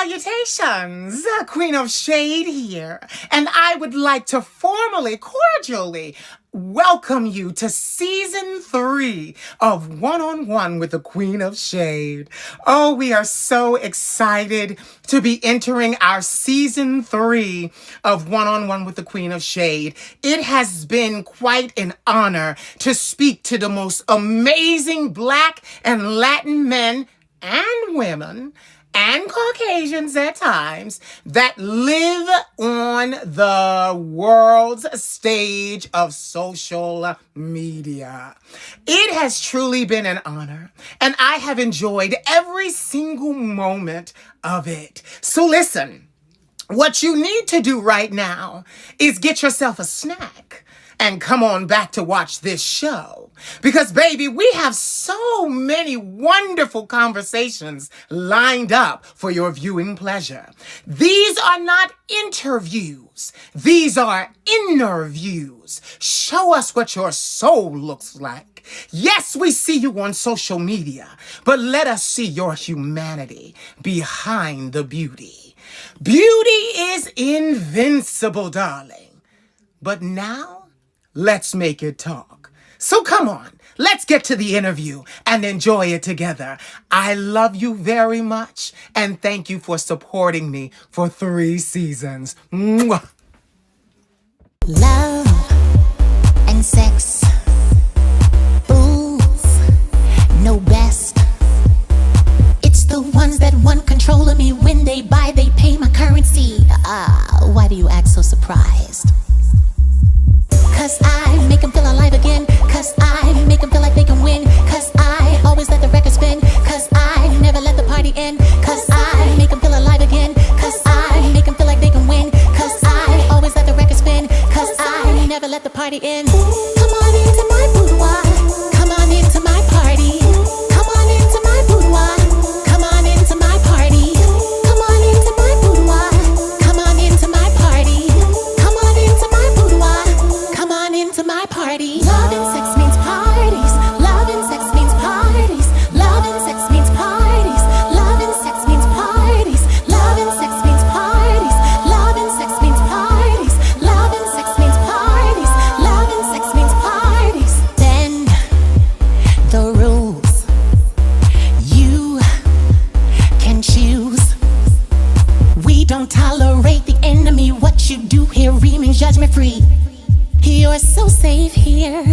Salutations, Queen of Shade here, and I would like to formally, cordially welcome you to Season 3 of One-on-One with the Queen of Shade. Oh, we are so excited to be entering our Season 3 of One-on-One with the Queen of Shade. It has been quite an honor to speak to the most amazing Black and Latin men and women and Caucasians at times that live on the world's stage of social media. It has truly been an honor, and I have enjoyed every single moment of it. So listen, what you need to do right now is get yourself a snack and come on back to watch this show. Because, baby, we have so many wonderful conversations lined up for your viewing pleasure. These are not interviews. These are interviews. Show us what your soul looks like. Yes, we see you on social media, but let us see your humanity behind the beauty. Beauty is invincible, darling. But now, let's make it talk. So come on, let's get to the interview and enjoy it together. I love you very much, and thank you for supporting me for 3 seasons. Mwah. Love and sex, fools know best. It's the ones that want control of me. When they buy, they pay my currency. Why do you act so surprised? Cause I make them feel alive again. Cause I make them feel like they can win. Cause I always let the record spin. Cause I never let the party end. Cause I make them feel alive again. Cause I make them feel like they can win. Cause I always let the record spin. Cause I never let the party end. Come on into my boudoir. Come on into my party. Come on into my boudoir. Come on into my party. Come on into my boudoir. Come on into my party. Come on into my boudoir. Come on into my party. Love and sex means parties. Love and sex means parties. Love and sex means parties. Love and sex means parties. Love and sex means parties. Love and sex means parties. Love and sex means parties. Love and sex means parties. Then the rules you can choose. We don't tolerate the enemy. What you do here remains judgment free. You're so safe here.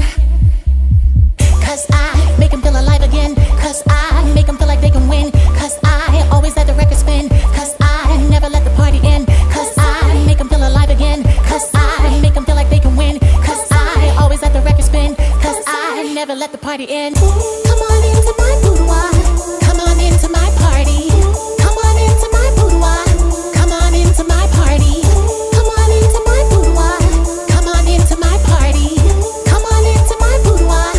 Cause I make them feel alive again. Cause I make them feel like they can win. Cause I always let the record spin. Cause I never let the party end. Cause I make them feel alive again. Cause I make them feel like they can win. Cause I always let the record spin. Cause I never let the party end. Come on into my boudoir. Come on into my party. Come on into my boudoir. Come on into my party. Come on into my boudoir. Come on into my party. Come on into my boudoir.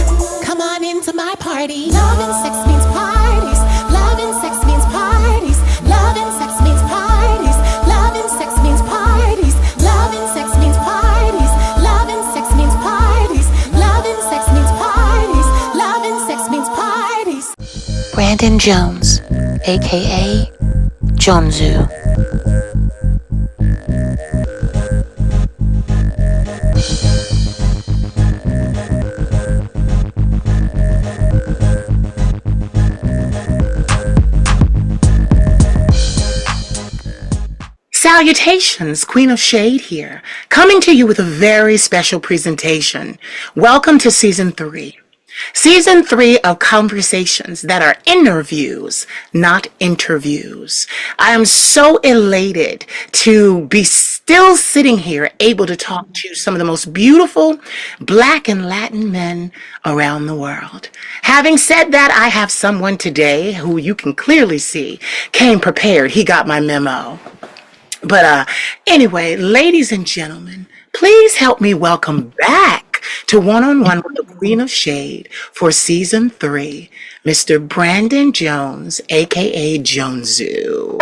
Come on into my party. Love and sex means parties. Love and sex means parties. Love and sex means parties. Love and sex means parties. Love and sex means parties. Love and sex means parties. Love and sex means parties. Love and sex means parties. Brandon Jones, aka Jonzu. Salutations, Queen of Shade here, coming to you with a very special presentation. Welcome to Season 3. Season 3 of conversations that are interviews, not interviews. I am so elated to be still sitting here able to talk to some of the most beautiful Black and Latin men around the world. Having said that, I have someone today who you can clearly see came prepared. He got my memo. But anyway, ladies and gentlemen, please help me welcome back to One-on-One with the Queen of Shade for Season 3, Mr. Brandon Jones, a.k.a. Jonzu.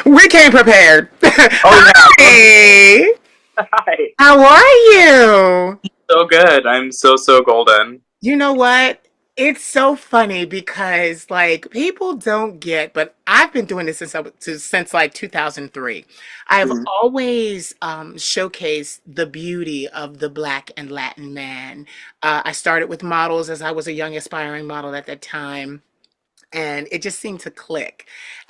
We came prepared. Oh, yeah. Hey, Hi. how are you? So good. I'm so golden. You know what? It's so funny because like people don't get, but I've been doing this since like 2003. I've Mhm. always showcased the beauty of the Black and Latin man. I started with models as I was a young aspiring model at that time, and it just seemed to click.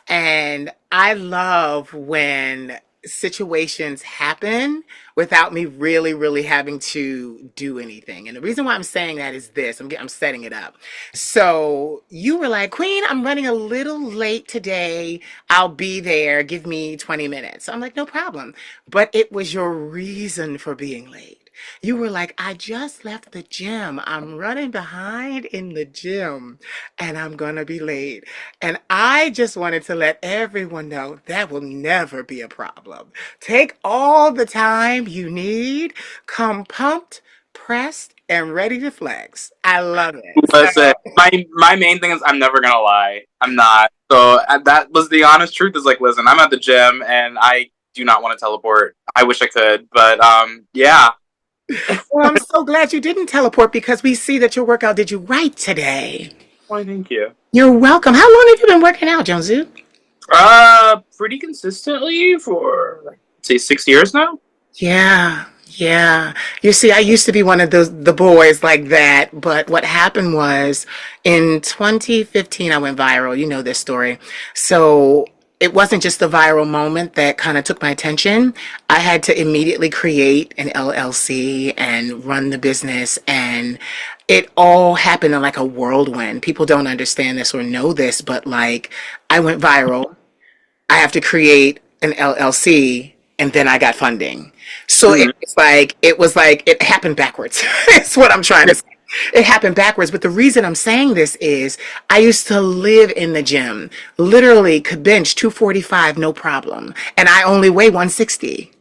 And I love when situations happen without me really having to do anything. And the reason why I'm saying that is this, I'm setting it up. So you were like, Queen, I'm running a little late today. I'll be there. Give me 20 minutes. So I'm like, no problem. But it was your reason for being late. You were like, I just left the gym. I'm running behind in the gym and I'm going to be late. And I just wanted to let everyone know that will never be a problem. Take all the time you need, come pumped, pressed, and ready to flex. I love it. Listen, my main thing is I'm never gonna lie. I'm not. So that was the honest truth. Is like, listen, I'm at the gym and I do not want to teleport. I wish I could, but yeah. Well, I'm so glad you didn't teleport because we see that your workout did you right today. Why, thank you. You're welcome. How long have you been working out, Jonzu? Pretty consistently for like say 6 years now. Yeah, yeah. You see, I used to be one of the boys like that, but what happened was in 2015 I went viral. You know this story. So it wasn't just the viral moment that kind of took my attention. I had to immediately create an LLC and run the business, and it all happened in like a whirlwind. People don't understand this or know this, but like I went viral. I have to create an LLC, and then I got funding. So Mm-hmm. it was like it happened backwards. It's what I'm trying to say. It happened backwards. But the reason I'm saying this is I used to live in the gym, literally could bench 245, no problem. And I only weigh 160.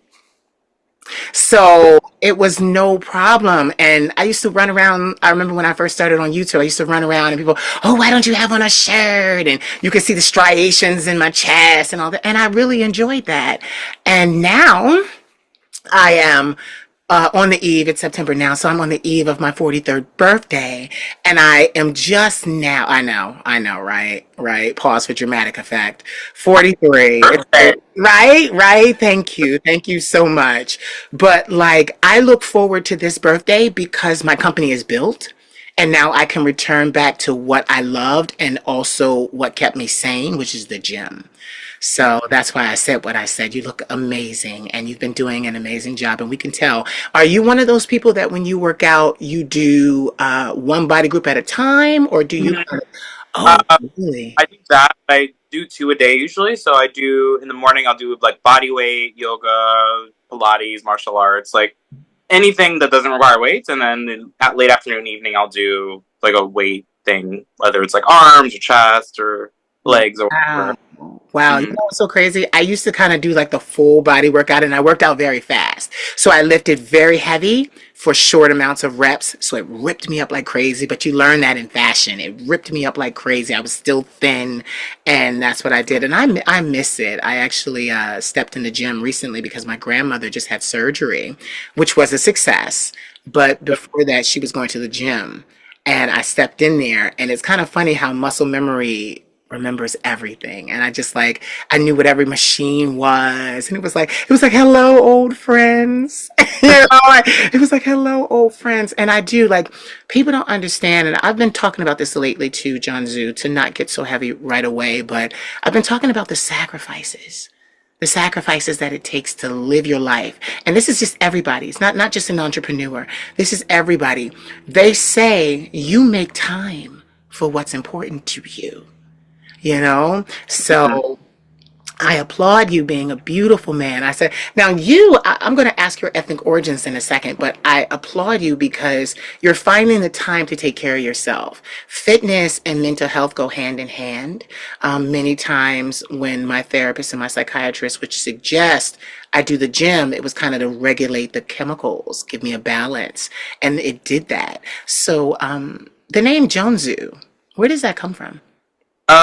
So it was no problem. And I used to run around. I remember when I first started on YouTube, I used to run around and people, oh, why don't you have on a shirt? And you could see the striations in my chest and all that. And I really enjoyed that. And now I am on the eve, it's September now, so I'm on the eve of my 43rd birthday, and I am just now, I know, right, right, pause for dramatic effect, 43, it's Birthday. right, thank you so much, but like, I look forward to this birthday because my company is built, and now I can return back to what I loved and also what kept me sane, which is the gym. So that's why I said what I said. You look amazing and you've been doing an amazing job, and we can tell. Are you one of those people that when you work out, you do one body group at a time, or do you? Mhm. Oh, Uh, really? I do that. I do two a day usually. So I do in the morning. I'll do like body weight, yoga, Pilates, martial arts, like anything that doesn't require weights. And then at late afternoon, evening, I'll do like a weight thing, whether it's like arms or chest or legs or Wow. whatever. Wow. You Mm-hmm. know what's so crazy? I used to kind of do like the full body workout, and I worked out very fast. So I lifted very heavy for short amounts of reps. So it ripped me up like crazy. But you learn that in fashion. It ripped me up like crazy. I was still thin, and that's what I did. And I miss it. I actually stepped in the gym recently because my grandmother just had surgery, which was a success. But before that, she was going to the gym, and I stepped in there, and it's kind of funny how muscle memory remembers everything. And I just like I knew what every machine was, and it was like hello old friends. You know, like, it was like hello old friends. And I do like people don't understand, and I've been talking about this lately too, Jonzu, to not get so heavy right away, but I've been talking about the sacrifices that it takes to live your life. And this is just everybody. It's not just an entrepreneur. This is everybody. They say you make time for what's important to you, you know? So I applaud you being a beautiful man. I said, now I'm going to ask your ethnic origins in a second, but I applaud you because you're finding the time to take care of yourself. Fitness and mental health go hand in hand. Many times when my therapist and my psychiatrist would suggest I do the gym, it was kind of to regulate the chemicals, give me a balance. And it did that. So the name Jonzu, where does that come from?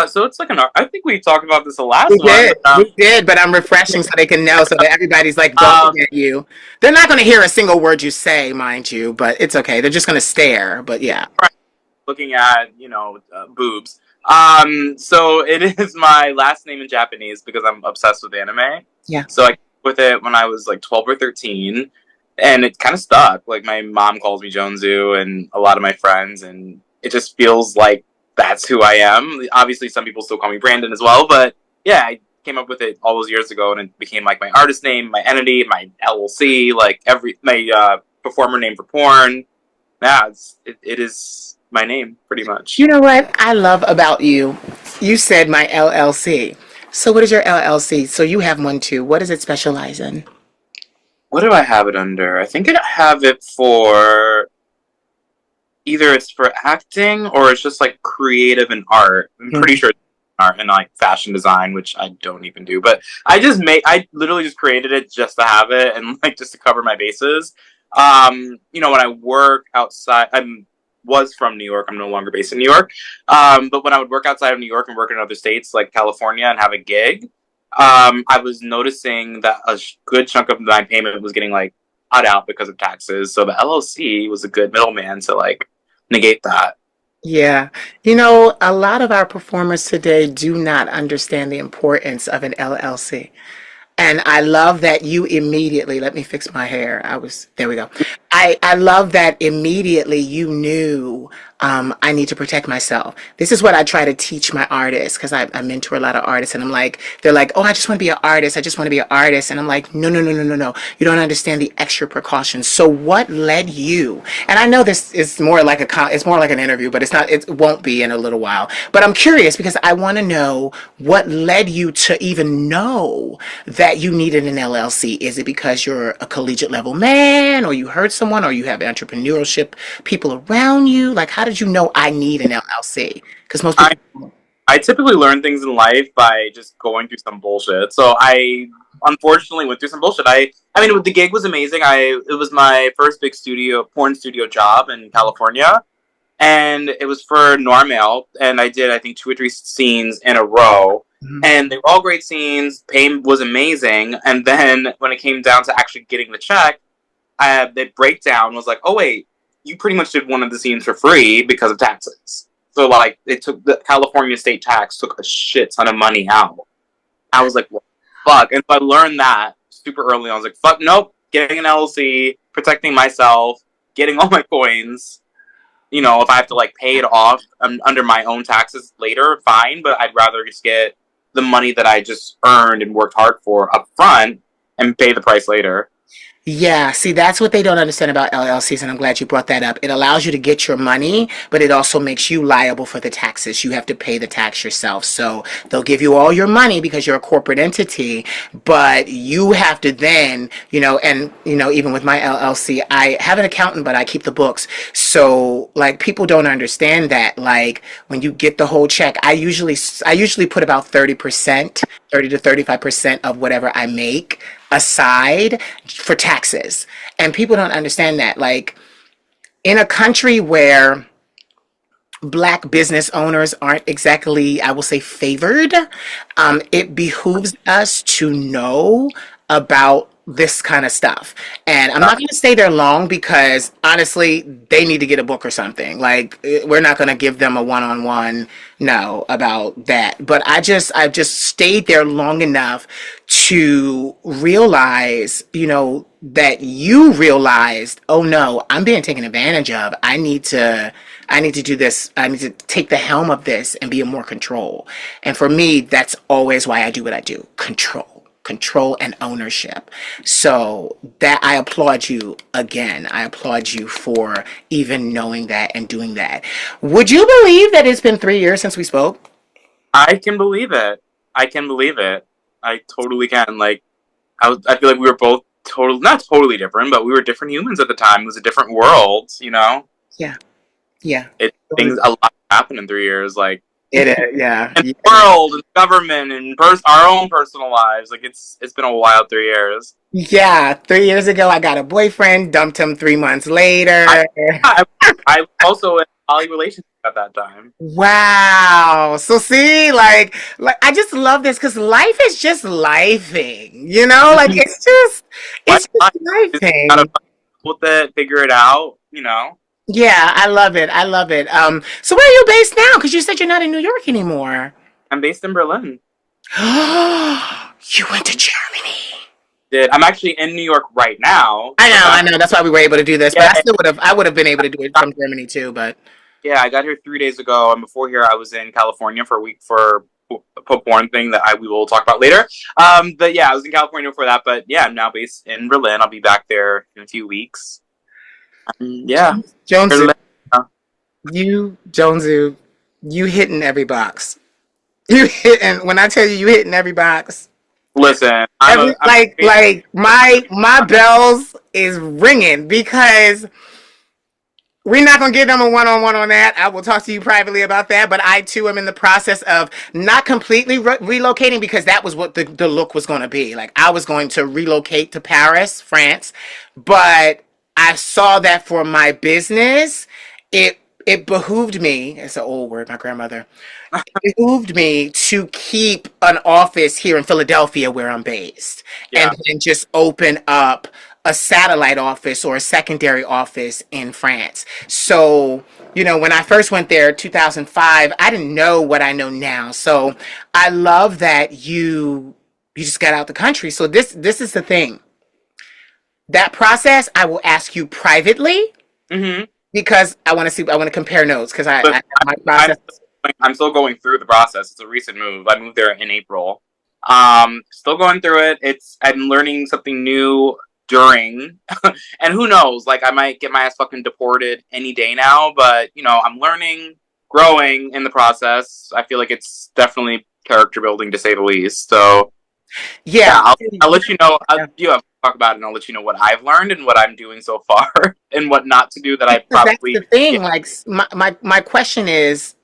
So it's like an. I think we talked about this the last one. We did, but I'm refreshing so they can know, so that everybody's like Um, gawking at you. They're not going to hear a single word you say, mind you, but it's okay. They're just going to stare. But yeah, looking at boobs. So it is my last name in Japanese because I'm obsessed with anime. Yeah. So I came up with it when I was like 12 or 13, and it kind of stuck. Like my mom calls me Jonzu, and a lot of my friends, and it just feels like that's who I am. Obviously, some people still call me Brandon as well, but yeah, I came up with it all those years ago, and it became like my artist name, my entity, my LLC, like every my performer name for porn. Yeah, it is my name pretty You much. know what I love about you? You said my LLC. So what is your LLC? So you have one too. What does it specialize in? What do I have it under? I think I have it for either it's for acting or it's just like creative and art. I'm pretty Mhm. sure it's art and like fashion design, which I don't even do. But I literally just created it just to have it and like just to cover my bases. When I work outside, I'm was from New York. I'm no longer based in New York. But when I would work outside of New York and work in other states like California and have a gig, I was noticing that a good chunk of my payment was getting like cut out because of taxes. So the LLC was a good middleman to like negate that. Yeah. You know, a lot of our performers today do not understand the importance of an LLC. And I love that you immediately, let me fix my hair. There we go. I love that immediately you knew I need to protect myself. This is what I try to teach my artists because I mentor a lot of artists and I'm like, they're like, oh, I just want to be an artist. I just want to be an artist. And I'm like, no, no, no, no, no, no. You don't understand the extra precautions. So what led you? And I know this is more like it's more like an interview, but it's not, it won't be in a little while. But I'm curious because I want to know what led you to even know that you needed an LLC. Is it because you're a collegiate level man or you heard someone or you have entrepreneurship people around you? Like, how did you know I need an LLC? Because most I people don't. I typically learn things in life by just going through some bullshit. So I unfortunately went through some bullshit. I mean the gig was amazing. It was my first big porn studio job in California, and it was for Normal, and I did I think 2 or 3 scenes in a row, Mhm. and they were all great scenes. Pay was amazing, and then when it came down to actually getting the check, the breakdown was like, oh wait, you pretty much did one of the scenes for free because of taxes. So like, it took the California state tax took a shit ton of money out. I was like, well, fuck, and so I learned that super early. I was like, fuck, nope, getting an LLC, protecting myself, getting all my coins. If I have to like pay it off under my own taxes later, fine. But I'd rather just get the money that I just earned and worked hard for up front and pay the price later. Yeah, see, that's what they don't understand about LLCs, and I'm glad you brought that up. It allows you to get your money, but it also makes you liable for the taxes. You have to pay the tax yourself. So they'll give you all your money because you're a corporate entity, but you have to then, even with my LLC, I have an accountant, but I keep the books. So, like, people don't understand that. Like, when you get the whole check, I usually put about 30%, 30 to 35% of whatever I make aside for taxes. And people don't understand that. Like, in a country where black business owners aren't exactly, I will say, favored, it behooves us to know about this kind of stuff. And I'm not going to stay there long because honestly, they need to get a book or something. Like, we're not going to give them a one-on-one no about that. But I've just stayed there long enough to realize, that you realized, oh no, I'm being taken advantage of. I need to do this. I need to take the helm of this and be in more control. And for me, that's always why I do what I do. Control and ownership. So that I applaud you again. I applaud you for even knowing that and doing that. Would you believe that it's been 3 years since we spoke? I can believe it. I can believe it. I totally can. Like, I feel like we were both not totally different, but we were different humans at the time. It was a different world, you know? Yeah. Yeah. A lot happened in 3 years. Like, It is. Yeah. and Yeah. world and government and our own personal lives. Like, it's been a wild 3 years. Yeah. 3 years ago, I got a boyfriend, dumped him 3 months I, later. I, I was also in a poly relationship at that time. Wow. So see, like I just love this because life is just lifing, like it's But just you just lifing. gotta with it, figure it out, you know? Yeah, I love it. I love it. So where are you based now? Because you said you're not in New York anymore. I'm based in Berlin. You went to Germany. I'm actually in New York right now, I but know, I back know. That's why we were able to do this. But yeah, I would have been able to do it from Germany too. But yeah, I got here 3 days ago, and before here, I was in California for a week for a porn thing that we will talk about later. But yeah, I was in California before that. But yeah, I'm now based in Berlin. I'll be back there in a few weeks. Yeah, Jonzu, Berlin. Uh, Jonzu, you hitting every box. You hitting when I tell you hitting every box. Listen, Every I'm like my bells is ringing because we're not gonna get them a one-on-one on that. I will talk to you privately about that. But I too am in the process of not completely relocating because that was what the look was going to be. Like I was going to relocate to Paris, France, but I saw that for my business, it behooved me. It's an old word, my grandmother. It behooved me to keep an office here in Philadelphia where I'm based and yeah. then just open up a satellite office or a secondary office in France. So, when I first went there 2005, I didn't know what I know now. So, I love that you just got out the country. So this is the thing. That process I will ask you privately Mm-hmm. because I want to compare notes because I Listen, my I'm process. I'm still going through the process. It's a recent move. I moved there in April. Still going through it. I'm learning something new during, and who knows? Like I might get my ass fucking deported any day now. But I'm learning, growing in the process. I feel like it's definitely character building to say the least. So yeah, Yeah. I'll let you know. You have to talk about it, and I'll let you know what I've learned and what I'm doing so far, and what not to do that I Because that's the probably yeah. thing. Like my question is,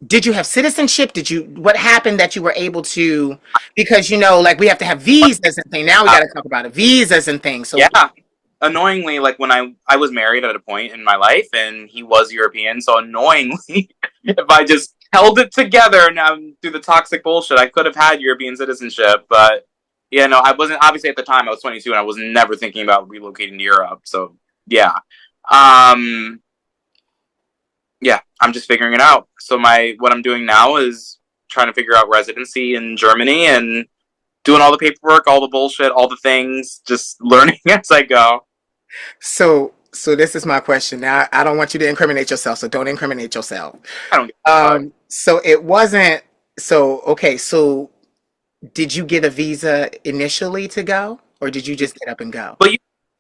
did you have citizenship? What happened that you were able to, because like we have to have visas and things. Now we got to talk about it, visas and things. So Yeah, annoyingly, like when I was married at a point in my life, and he was European, so annoyingly, if I just held it together now through the toxic bullshit, I could have had European citizenship. But yeah, no, I wasn't. Obviously, at the time, I was 22, and I was never thinking about relocating to Europe. So yeah, um, yeah, I'm just figuring it out. So what I'm doing now is trying to figure out residency in Germany and doing all the paperwork, all the bullshit, all the things, just learning as I go. so this is my question. Now I don't want you to incriminate yourself, so don't incriminate yourself. I don't give a fuck. So it wasn't. So okay. So did you get a visa initially to go, or did you just get up and go? But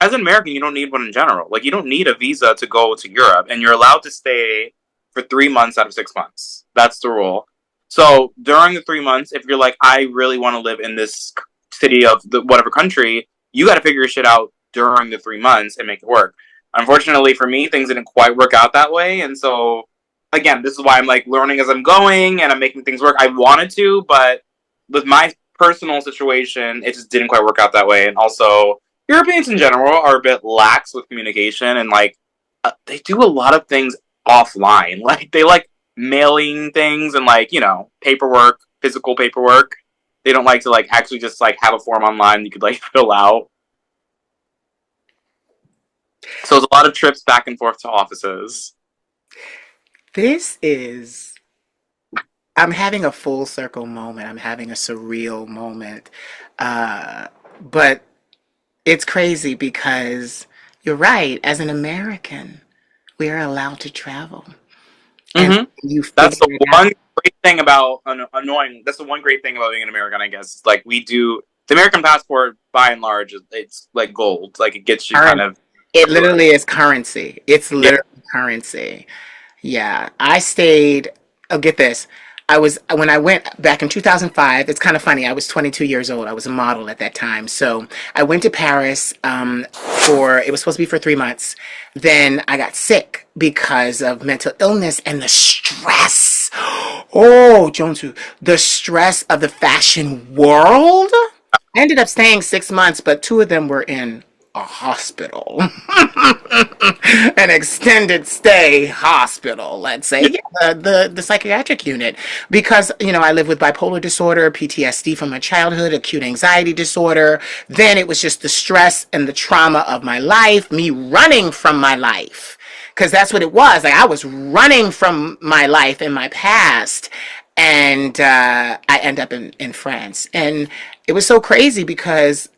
as an American, you don't need one in general. Like you don't need a visa to go to Europe, and you're allowed to stay for 3 months out of 6 months. That's the rule. So during the 3 months, if you're like, I really want to live in this city of the whatever country, you got to figure your shit out during the 3 months and make it work. Unfortunately for me, things didn't quite work out that way, and so again, this is why I'm like learning as I'm going and I'm making things work. I wanted to, but with my personal situation, it just didn't quite work out that way, and also Europeans in general are a bit lax with communication and like they do a lot of things offline. Like they like mailing things and like paperwork, physical paperwork. They don't like to like actually just like have a form online you could like fill out. So there's a lot of trips back and forth to offices. This is. I'm having a full circle moment. I'm having a surreal moment. But it's crazy because you're right. As an American, we are allowed to travel. And Mm-hmm. you That's figure the it out. one great thing about annoying. That's the one great thing about being an American, I guess. It's like we do the American passport by and large. It's like gold. Like it gets you kind Current. of It everywhere. literally is currency. It's Yeah. literally currency. Yeah, I stayed. Oh, get this. When I went back in 2005. It's kind of funny. I was 22 years old. I was a model at that time. So I went to Paris for it was supposed to be for 3 months. Then I got sick because of mental illness and the stress. Oh, Jonzu, the stress of the fashion world. I ended up staying 6 months, but two of them were in a hospital. An extended stay hospital, let's say. Yeah. Yeah, the psychiatric unit. Because, I live with bipolar disorder, PTSD from my childhood, acute anxiety disorder. Then it was just the stress and the trauma of my life, me running from my life. because that's what it was. Like I was running from my life and my past, and I end up in France, and it was so crazy because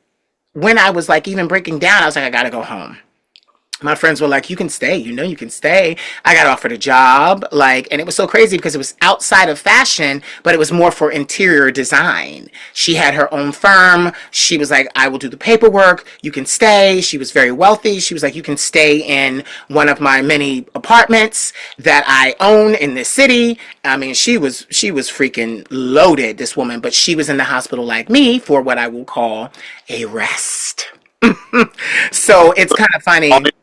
when I was like even breaking down, I was like, I gotta go home. My friends were like, you can stay, you can stay. I got offered a job, like, and it was so crazy because it was outside of fashion, but it was more for interior design. She had her own firm. She was like, I will do the paperwork. You can stay. She was very wealthy. She was like, you can stay in one of my many apartments that I own in this city. I mean, she was freaking loaded, this woman, but she was in the hospital like me for what I will call a rest. So it's kind of All funny. need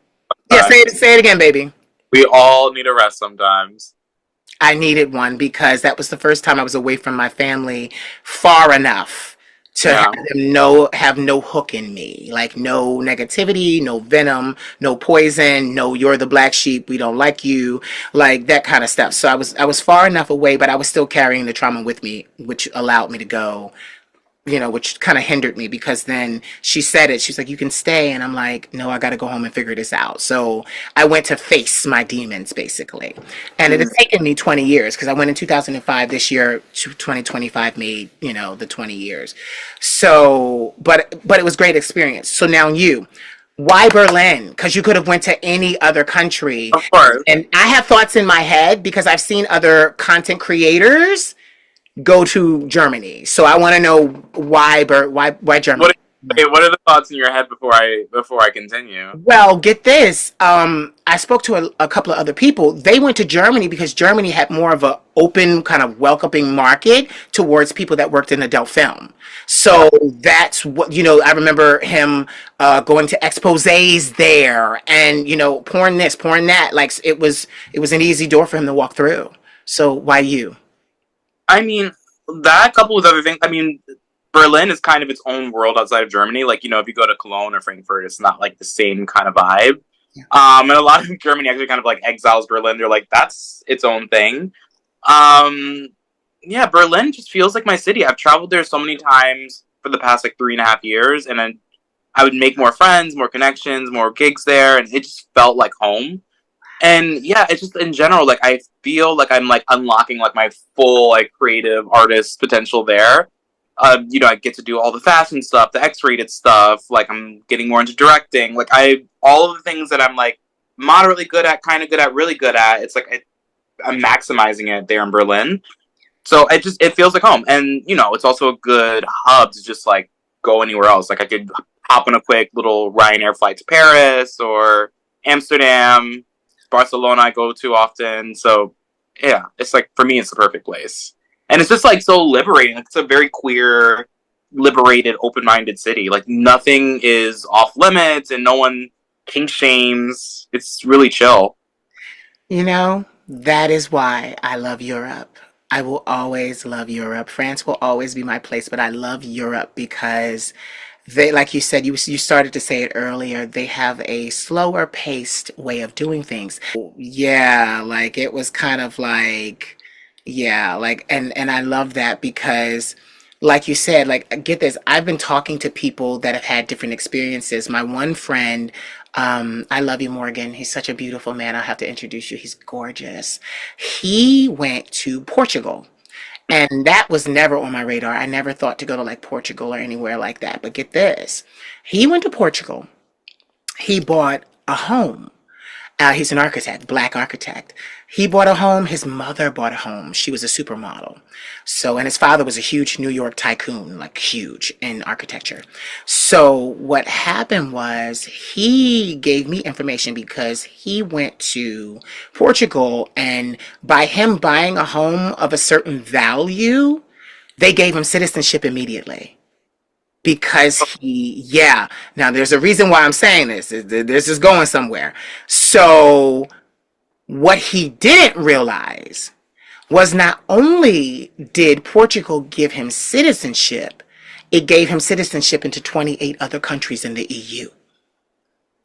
Yeah, sometimes. say it again, baby. We all need a rest sometimes. I needed one because that was the first time I was away from my family far enough to have Yeah. them have no hook in me, like no negativity, no venom, no poison, no you're the black sheep, we don't like you, like that kind of stuff. So I was far enough away, but I was still carrying the trauma with me, which allowed me to go, which kind of hindered me because then she said it. She's like, you can stay. And I'm like, no, I got to go home and figure this out. So I went to face my demons basically. And it has Mm. taken me 20 years because I went in 2005. This year, 2025 made, the 20 years. So, but it was great experience. So now why Berlin? Because you could have went to any other country. Of course. And I have thoughts in my head because I've seen other content creators go to Germany. So I want to know why What Germany. what are the thoughts in your head before I continue? Well, get this. I spoke to a couple of other people. They went to Germany because Germany had more of a open, kind of welcoming market towards people that worked in adult film. Yeah. So that's what I remember him going to exposés there, and pouring this, pouring that. Like it was an easy door for him to walk through. So why you? I mean, that coupled with other things. I mean, Berlin is kind of its own world outside of Germany. Like, if you go to Cologne or Frankfurt, it's not like the same kind of vibe. Yeah. And a lot of Germany actually kind of like exiles Berlin. They're like, that's its own thing. Um, yeah, Berlin just feels like my city. I've traveled there so many times for the past like 3.5 years, and then I would make more friends, more connections, more gigs there, and it just felt like home. And yeah, it's just in general, like I feel like I'm like unlocking like my full like creative artist potential there. I get to do all the fashion stuff, the X-rated stuff. Like I'm getting more into directing. Like all of the things that I'm like moderately good at, kind of good at, really good at. It's like I'm maximizing it there in Berlin. So it feels like home, and it's also a good hub to just like go anywhere else. Like I could hop on a quick little Ryanair flight to Paris or Amsterdam, Barcelona. I go to often, so yeah, it's like for me, it's the perfect place, and it's just like so liberating. Like, it's a very queer, liberated, open-minded city. Like nothing is off limits, and no one kink shames. It's really chill. That is why I love Europe. I will always love Europe. France will always be my place, but I love Europe because they, like you said, you started to say it earlier, they have a slower paced way of doing things. Yeah, like it was kind of like, yeah, like, and I love that because like you said, like get this, I've been talking to people that have had different experiences. My one friend, I love you, Morgan. He's such a beautiful man. I'll have to introduce you. He's gorgeous. He went to Portugal. And that was never on my radar. I never thought to go to like Portugal or anywhere like that. But get this, he went to Portugal. He bought a home. He's an architect, black architect. He bought a home. His mother bought a home. She was a supermodel. So, and his father was a huge New York tycoon, like huge in architecture. So, what happened was he gave me information because he went to Portugal, and by him buying a home of a certain value, they gave him citizenship immediately because yeah. Now, there's a reason why I'm saying this. This is going somewhere. So, what he didn't realize was not only did Portugal give him citizenship, it gave him citizenship into 28 other countries in the EU.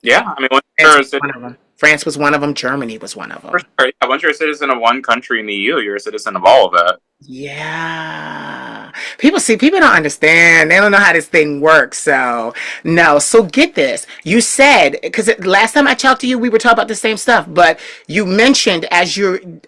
Yeah, I mean, France was one of them. France was one of them. Germany was one of for them. sure. Yeah, once you're a citizen of one country in the EU, you're a citizen of all of it. Yeah. People don't understand. They don't know how this thing works. So no. So get this. You said, because last time I talked to you, we were talking about the same stuff. But you mentioned as you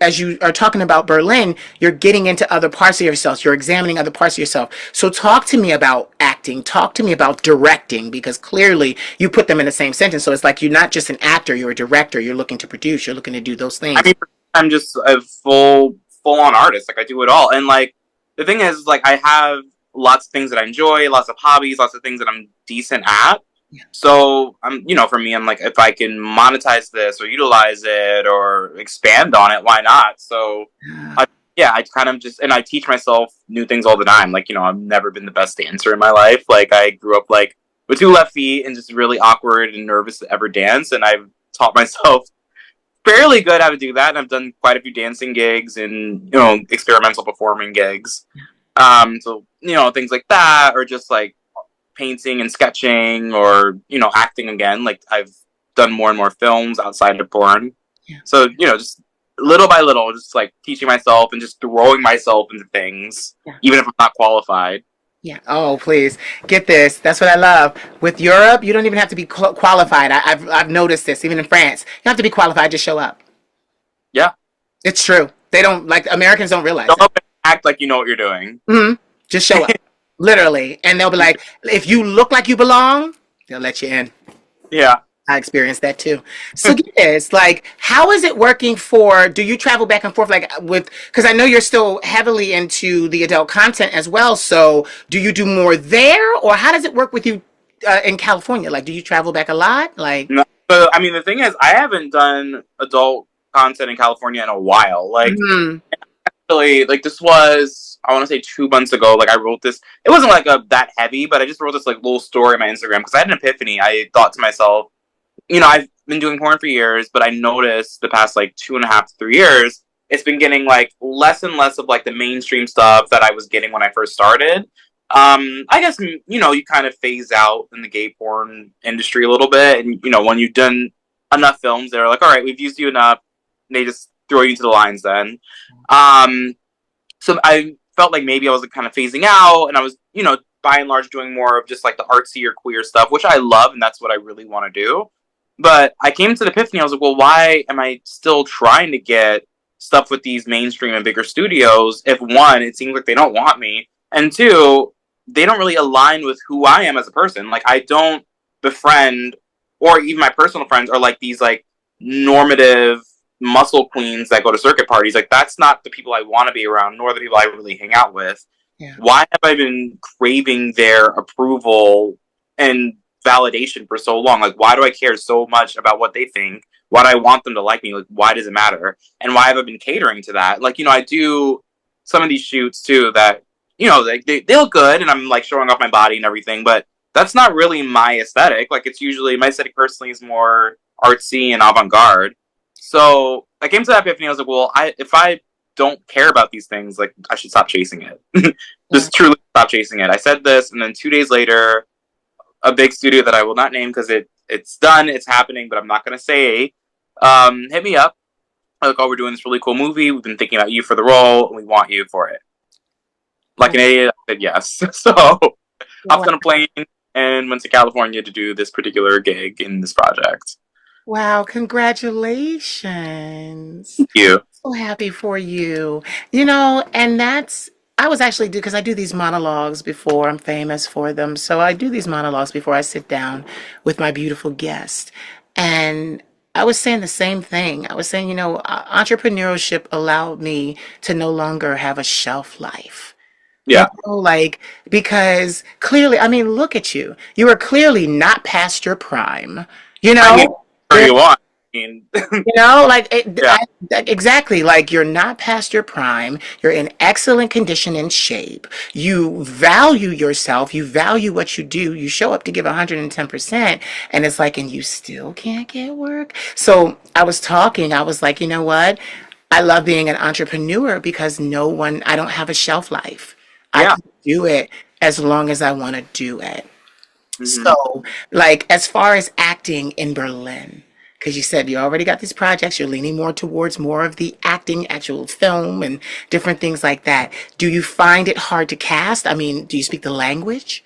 are talking about Berlin, you're getting into other parts of yourself. You're examining other parts of yourself. So talk to me about acting. Talk to me about directing, because clearly you put them in the same sentence. So it's like you're not just an actor. You're a director. You're looking to produce. You're looking to do those I things. mean, I'm just a full on artist. Like I do it all, and like the thing is, like I have lots of things that I enjoy, lots of hobbies, lots of things that I'm decent at. So I'm, for me, I'm like, if I can monetize this or utilize it or expand on it, why not? So, I, yeah, I kind of just, and I teach myself new things all the time. Like, I've never been the best dancer in my life. Like, I grew up like with two left feet and just really awkward and nervous to ever dance. And I've taught myself fairly good how to do that. And I've done quite a few dancing gigs and, experimental performing gigs. So, things like that, or just like painting and sketching, or acting again. Like I've done more and more films outside of porn. Yeah. So just little by little, just like teaching myself and just throwing myself into things, even if I'm not qualified. Yeah. Oh, please get this. That's what I love. With Europe, you don't even have to be qualified. I've noticed this. Even in France, you don't have to be qualified. Just show up. Yeah. It's true. They don't, like, Americans don't realize Show it. up and act like you know what you're doing. Mm-hmm. Just show up, literally, and they'll be like, if you look like you belong, they'll let you in. Yeah. I experienced that too. So get this, like, how is it working for, do you travel back and forth, like, because I know you're still heavily into the adult content as well, so do you do more there, or how does it work with you in California? Like, do you travel back a lot? Like, No, but I mean, the thing is, I haven't done adult content in California in a while. Like, mm, really, like this was, I want to say 2 months ago. Like I wrote this. It wasn't like that heavy, but I just wrote this like little story on my Instagram because I had an epiphany. I thought to myself, I've been doing porn for years, but I noticed the past like 2.5 to 3 years, it's been getting like less and less of like the mainstream stuff that I was getting when I first started. I guess you kind of phase out in the gay porn industry a little bit, and when you've done enough films, they're like, all right, we've used you enough. And they just throw you to the lines then. Um, so I felt like maybe I was like, kind of phasing out, and I was, by and large doing more of just like the artsy or queer stuff, which I love, and that's what I really want to do. But I came to the epiphany. I was like, well, why am I still trying to get stuff with these mainstream and bigger studios if one, it seems like they don't want me, and two, they don't really align with who I am as a person. Like I don't befriend, or even my personal friends are like these like normative muscle queens that go to circuit parties. Like that's not the people I want to be around, nor the people I really hang out with. yeah. Why have I been craving their approval and validation for so long? Like why do I care so much about what they think? Why do I want them to like me? Like why does it matter? And why have I been catering to that? Like, I do some of these shoots too that, they look good and I'm like showing off my body and everything, but that's not really my aesthetic. Like it's usually, my aesthetic personally is more artsy and avant-garde. So I came to that epiphany. I was like, well, if I don't care about these things, like I should stop chasing it. Just truly stop chasing it. I said this, and then 2 days later, a big studio that I will not name because it's done, it's happening, but I'm not going to say, hit me up. Like, oh, we're doing this really cool movie. We've been thinking about you for the role, and we want you for it. Like an idiot, I said yes. So hopped on a plane and went to California to do this particular gig in this project. Wow, congratulations. Thank you. So happy for you. And I was actually because I do these monologues before. I'm famous for them. So I do these monologues before I sit down with my beautiful guest. And I was saying the same thing. I was saying, entrepreneurship allowed me to no longer have a shelf life. Yeah. Like, because clearly, I mean, look at you. You are clearly not past your prime. I mean, whatever you want. I mean, Like yeah. exactly, like you're not past your prime. You're in excellent condition and shape. You value yourself. You value what you do. You show up to give 110%, and it's like, and you still can't get work. So I was like, you know what? I love being an entrepreneur because I don't have a shelf life. I Yeah. can do it as long as I want to do it. Mm-hmm. So, like, as far as acting in Berlin, Because you said you already got these projects, you're leaning more towards more of the acting, actual film, and different things like that. Do you find it hard to cast? I mean, do you speak the language?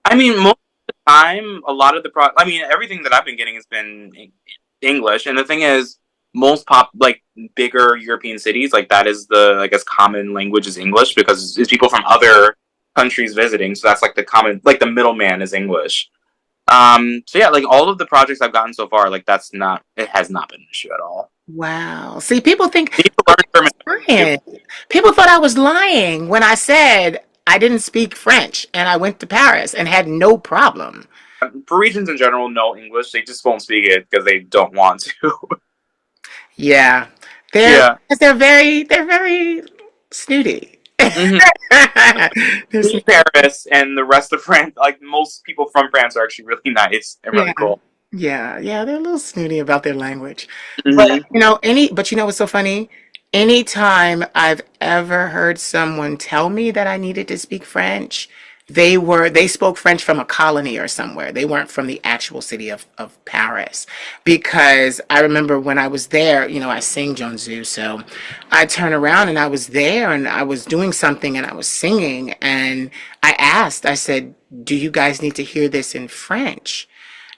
I mean, most of the time, a lot of the I mean, everything that I've been getting has been English, and the thing is, most like bigger European cities, like that is the I guess common language is English because it's people from other countries visiting, so that's like the common like the middleman is English. So yeah, like all of the projects I've gotten so far, like that's not it has not been an issue at all. Wow. See, people think You need to learn German too. lying. People thought I was lying when I said I didn't speak French and I went to Paris and had no problem. Parisians in general know English; they just won't speak it because they don't want to. Yeah. They're Yeah. they're very snooty. Mm-hmm. They're In snooty. Paris and the rest of France, like most people from France, are actually really nice and Yeah. really cool. Yeah, they're a little snooty about their language. But Mm-hmm. you know what's so funny? Anytime I've ever heard someone tell me that I needed to speak French, they spoke French from a colony or somewhere. They weren't from the actual city of Paris. Because I remember when I was there, I sing Jonzu, so I turned around and I was there and I was doing something and I was singing and I said, do you guys need to hear this in French?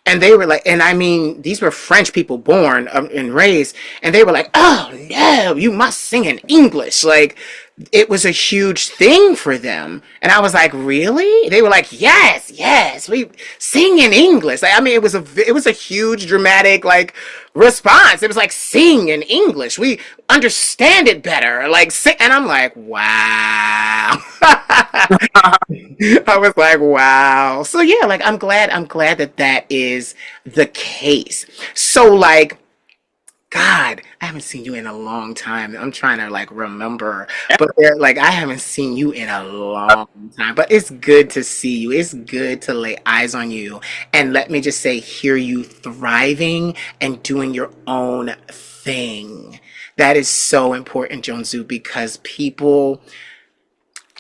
And they were like, and I mean, these were French people born and raised, and they were like, oh no, you must sing in English. Like, it was a huge thing for them. And I was like, really? They were like, yes, we sing in English. Like, I mean, it was a huge dramatic, like, response. It was like, sing in English. We understand it better. Like, sing. And I'm like, wow. I was like, wow. So yeah, like I'm glad that that is the case. So like, God, I haven't seen you in a long time. I'm trying to like remember, Yeah. but like I haven't seen you in a long time. But it's good to see you. It's good to lay eyes on you, and let me just say, hear you thriving and doing your own thing. That is so important, Jonzu, because people,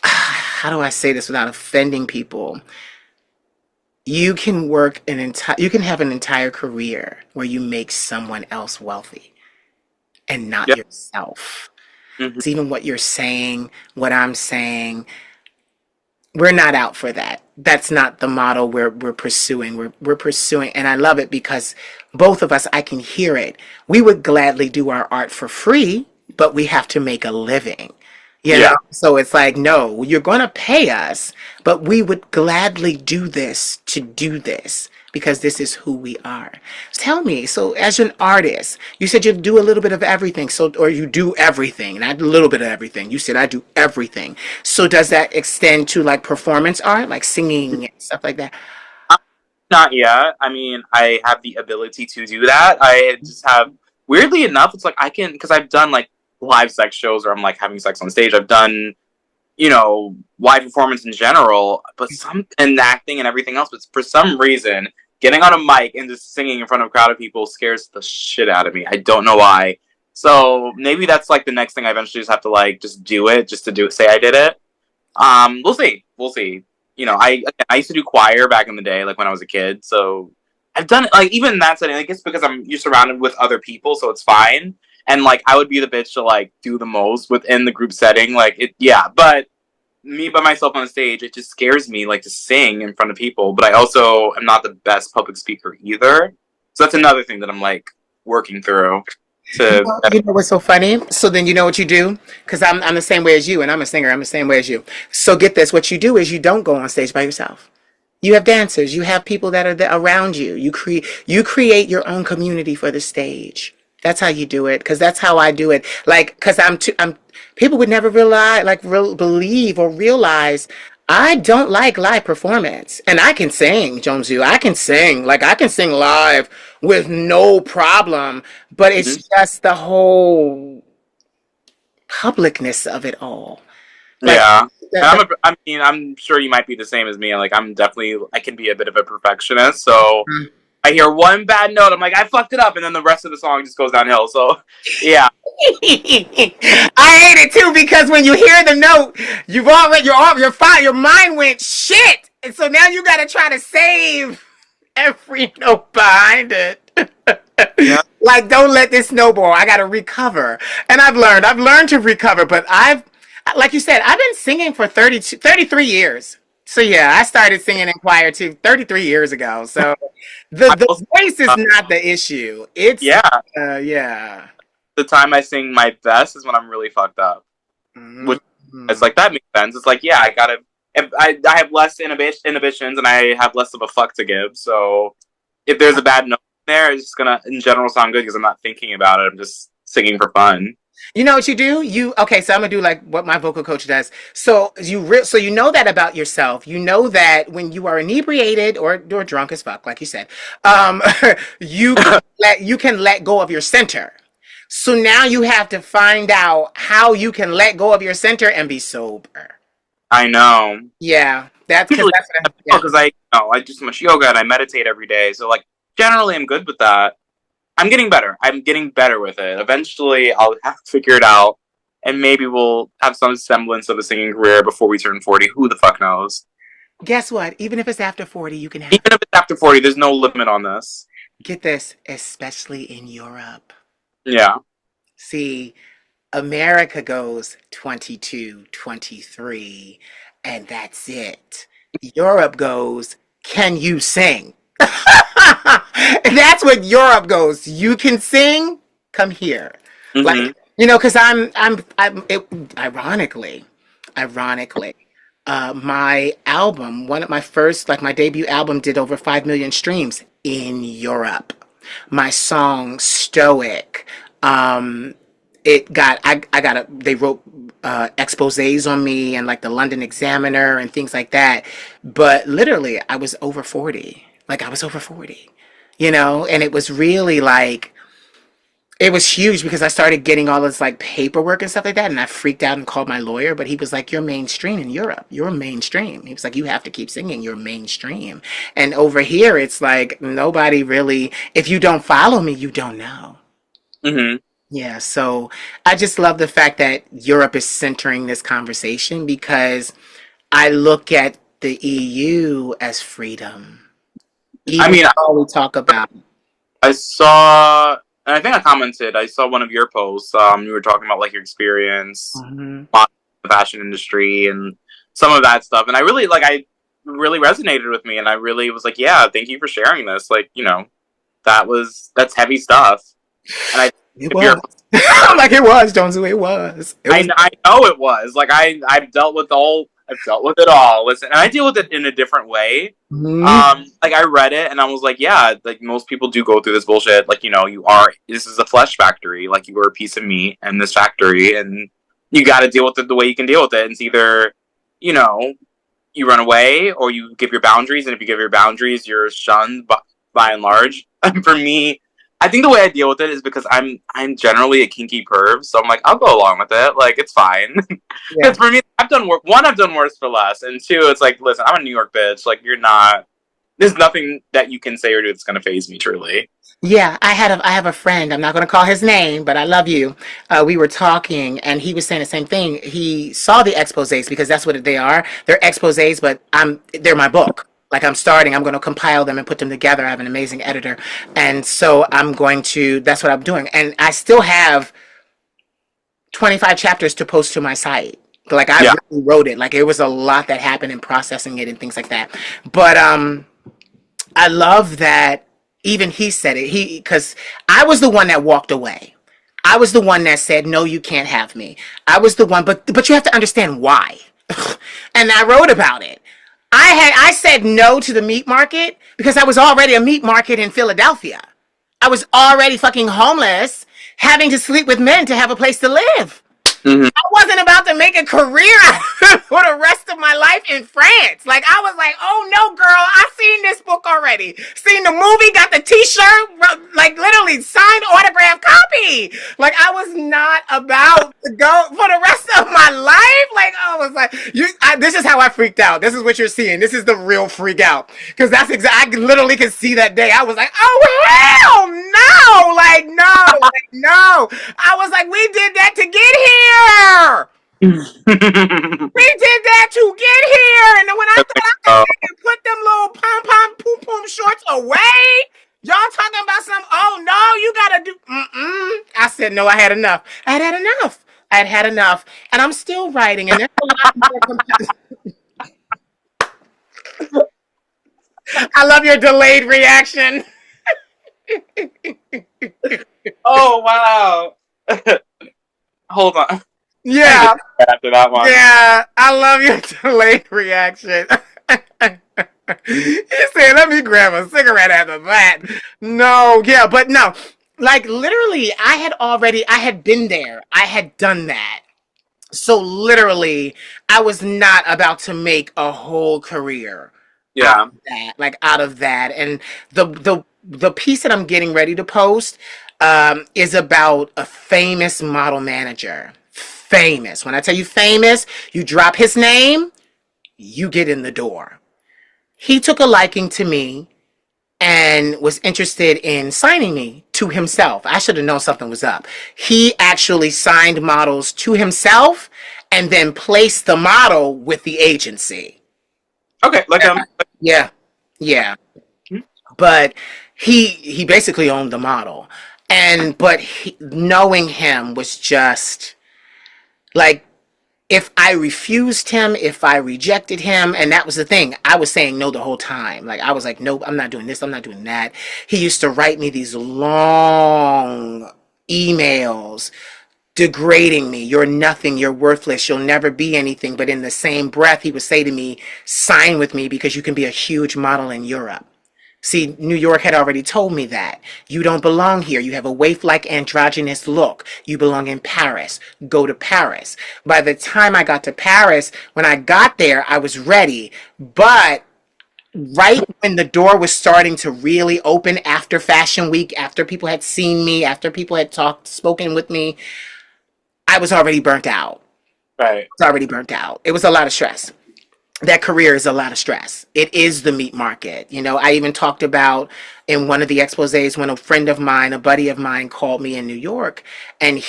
how do I say this without offending people? You can have an entire career where you make someone else wealthy and not Yep. yourself. Mm-hmm. It's even what you're saying, what I'm saying, we're not out for that. That's not the model we're pursuing. We're pursuing, and I love it because both of us, I can hear it. We would gladly do our art for free, but we have to make a living. You know, Yeah. so it's like, no, you're going to pay us, but we would gladly do this to do this because this is who we are. Tell me, so as an artist, you said you do a little bit of everything, so or you do everything, not a little bit of everything. You said I do everything. So does that extend to like performance art, like singing and stuff like that? Not yet. I mean, I have the ability to do that. I just have, weirdly enough, it's like I can, because I've done like live sex shows where I'm like having sex on stage. I've done, live performance in general, but and acting and everything else. But for some reason, getting on a mic and just singing in front of a crowd of people scares the shit out of me. I don't know why. So maybe that's like the next thing I eventually just have to like just do it, just to do it, say I did it. We'll see. We'll see. I used to do choir back in the day, like when I was a kid. So I've done it, like even in that setting. I guess because you're surrounded with other people, so it's fine. And like I would be the bitch to like do the most within the group setting, like it. Yeah, but me by myself on stage, it just scares me, like to sing in front of people. But I also am not the best public speaker either. So that's another thing that I'm like working through. To You know what's so funny? So then you know what you do? Because I'm the same way as you, and I'm a singer. I'm the same way as you. So get this: what you do is you don't go on stage by yourself. You have dancers. You have people that are around you. You create your own community for the stage. That's how you do it. Because that's how I do it. Like, because I'm. People would never realize, like, believe or realize. I don't like live performance, and I can sing, Jonzu. I can sing, like I can sing live with no problem. But it's Mhm. just the whole publicness of it all. Like, Yeah. the, And the, I mean, I'm sure you might be the same as me. Like, I can be a bit of a perfectionist. So I hear one bad note, I'm like, I fucked it up, and then the rest of the song just goes downhill. So, yeah, I hate it too because when you hear the note, you're fine. Your mind went shit, and so now you got to try to save every note behind it. Yeah. Like, don't let this snowball. I got to recover. And I've learned to recover, but like you said, I've been singing for 33 years. So yeah, I started singing in choir too 33 years ago. So I the will say, voice is not the issue. It's, yeah, yeah. the time I sing my best is when I'm really fucked up. Which it's Mhm. like that makes sense. It's like, yeah, I gotta. If I have less inhibitions and I have less of a fuck to give. So if there's a bad note there, it's just gonna in general sound good because I'm not thinking about it. I'm just singing for fun. You know what you do? Okay, so I'm gonna do like what my vocal coach does. So so you know that about yourself. You know that when you are inebriated or drunk as fuck, like you said, um, you can let go of your center. So now you have to find out how you can let go of your center and be sober. I know. Yeah, that's because Usually, that's what yeah. because I do so much yoga and I meditate every day. So like generally, I'm good with that. I'm getting better. I'm getting better with it. Eventually, I'll have to figure it out, and maybe we'll have some semblance of a singing career before we turn 40. Who the fuck knows? Guess what? Even if it's after 40, you can have Even if it's after 40, there's no limit on this. get this, especially in Europe. Yeah. See, America goes 22, 23, and that's it. Europe goes, can you sing? That's what Europe goes. You can sing? Come here. Hmm. Like, because ironically, ironically, my album, one of my first, like my debut album, did over 5 million streams in Europe. My song Stoic, um, I got a they wrote exposés on me and like the London Examiner and things like that. But literally, I was over 40. Like I was over 40, and it was really like it was huge because I started getting all this like paperwork and stuff like that, and I freaked out and called my lawyer. But he was like, "You're mainstream in Europe. You're mainstream." He was like, "You have to keep singing. You're mainstream." And over here, it's like nobody really. If you don't follow me, you don't know. Hmm. Yeah, so I just love the fact that Europe is centering this conversation because I look at the EU as freedom, I even mean, though we talk about. I saw, and I think I commented. I saw one of your posts. You were talking about like your experience Mhm. on the fashion industry and some of that stuff, and I really resonated with me, and I really was like, yeah, thank you for sharing this. Like, that's heavy stuff, and I It if you're was. I'm like, it was, Jonzu. It was. It was. I know it was like I've dealt with it all. Listen, and I deal with it in a different way. Mhm. Like I read it and I was like, yeah, like most people do go through this bullshit. Like, this is a flesh factory. Like you are a piece of meat in this factory and you got to deal with it the way you can deal with it. And it's either, you know, you run away or you give your boundaries. And if you give your boundaries, you're shunned by and large. And for me, I think the way I deal with it is because I'm generally a kinky perv, so I'm like I'll go along with it. Like it's fine. Yeah. Because for me, I've done worse for less, and two, it's like listen, I'm a New York bitch. Like you're not. There's nothing that you can say or do that's gonna phase me. Truly. Yeah, I have a friend. I'm not going to call his name, but I love you. We were talking, and he was saying the same thing. He saw the exposés because that's what they are. They're exposés, but they're my book. Like I'm going to compile them and put them together. I have an amazing editor, and so That's what I'm doing, and I still have 25 chapters to post to my site. Like I Yeah. really wrote it. Like it was a lot that happened in processing it and things like that. But I love that even he said it. Because I was the one that walked away. I was the one that said, no, you can't have me. I was the one, but you have to understand why. And I wrote about it. I said no to the meat market because I was already a meat market in Philadelphia. I was already fucking homeless, having to sleep with men to have a place to live. Hmm. I wasn't about to make a career for the rest of my life in France. Like I was like, oh no, girl, I seen this book already. Seen the movie, got the T-shirt, like literally signed autograph copy. Like I was not about to go for the rest of my life. Like I was like, this is how I freaked out. This is what you're seeing. This is the real freak out because that's exactly. I literally could see that day. I was like, oh hell no, like no, like no. I was like, we did that to get here. We did that to get here. And then when I thought I could Oh, sit and put them little pom pom poom poom shorts away, y'all talking about some, oh no, no, I had enough. I had had enough. I had had enough. And I'm still writing, and there's a lot more. I love your delayed reaction. Oh wow. Hold on. I need to Yeah, get after that one. yeah, I love your delayed reaction. He said, let me grab a cigarette after that. No, yeah, but no. Like literally, I had been there. I had done that. So literally, I was not about to make a whole career out Yeah. of that, like out of that. And the piece that I'm getting ready to post is about a famous model manager. Famous. When I tell you famous, you drop his name, you get in the door. He took a liking to me and was interested in signing me to himself. I should have known something was up. He actually signed models to himself and then placed the model with the agency. Okay. Yeah. Yeah. Hmm? But he basically owned the model. And but knowing him was just like if I refused him, if I rejected him, and that was the thing, I was saying no the whole time. Like I was like, nope, I'm not doing this, I'm not doing that. He used to write me these long emails degrading me. You're nothing, you're worthless, you'll never be anything. But in the same breath, he would say to me, sign with me because you can be a huge model in Europe. See, New York had already told me that. You don't belong here. You have a waif-like androgynous look. You belong in Paris. Go to Paris. By the time I got to Paris, when I got there, I was ready. But right when the door was starting to really open after Fashion Week, after people had seen me, after people had spoken with me, I was already burnt out. Right. I was already burnt out. It was a lot of stress. That career is a lot of stress. It is the meat market. You know, I even talked about in one of the exposés when a friend of mine, a buddy of mine called me in New York and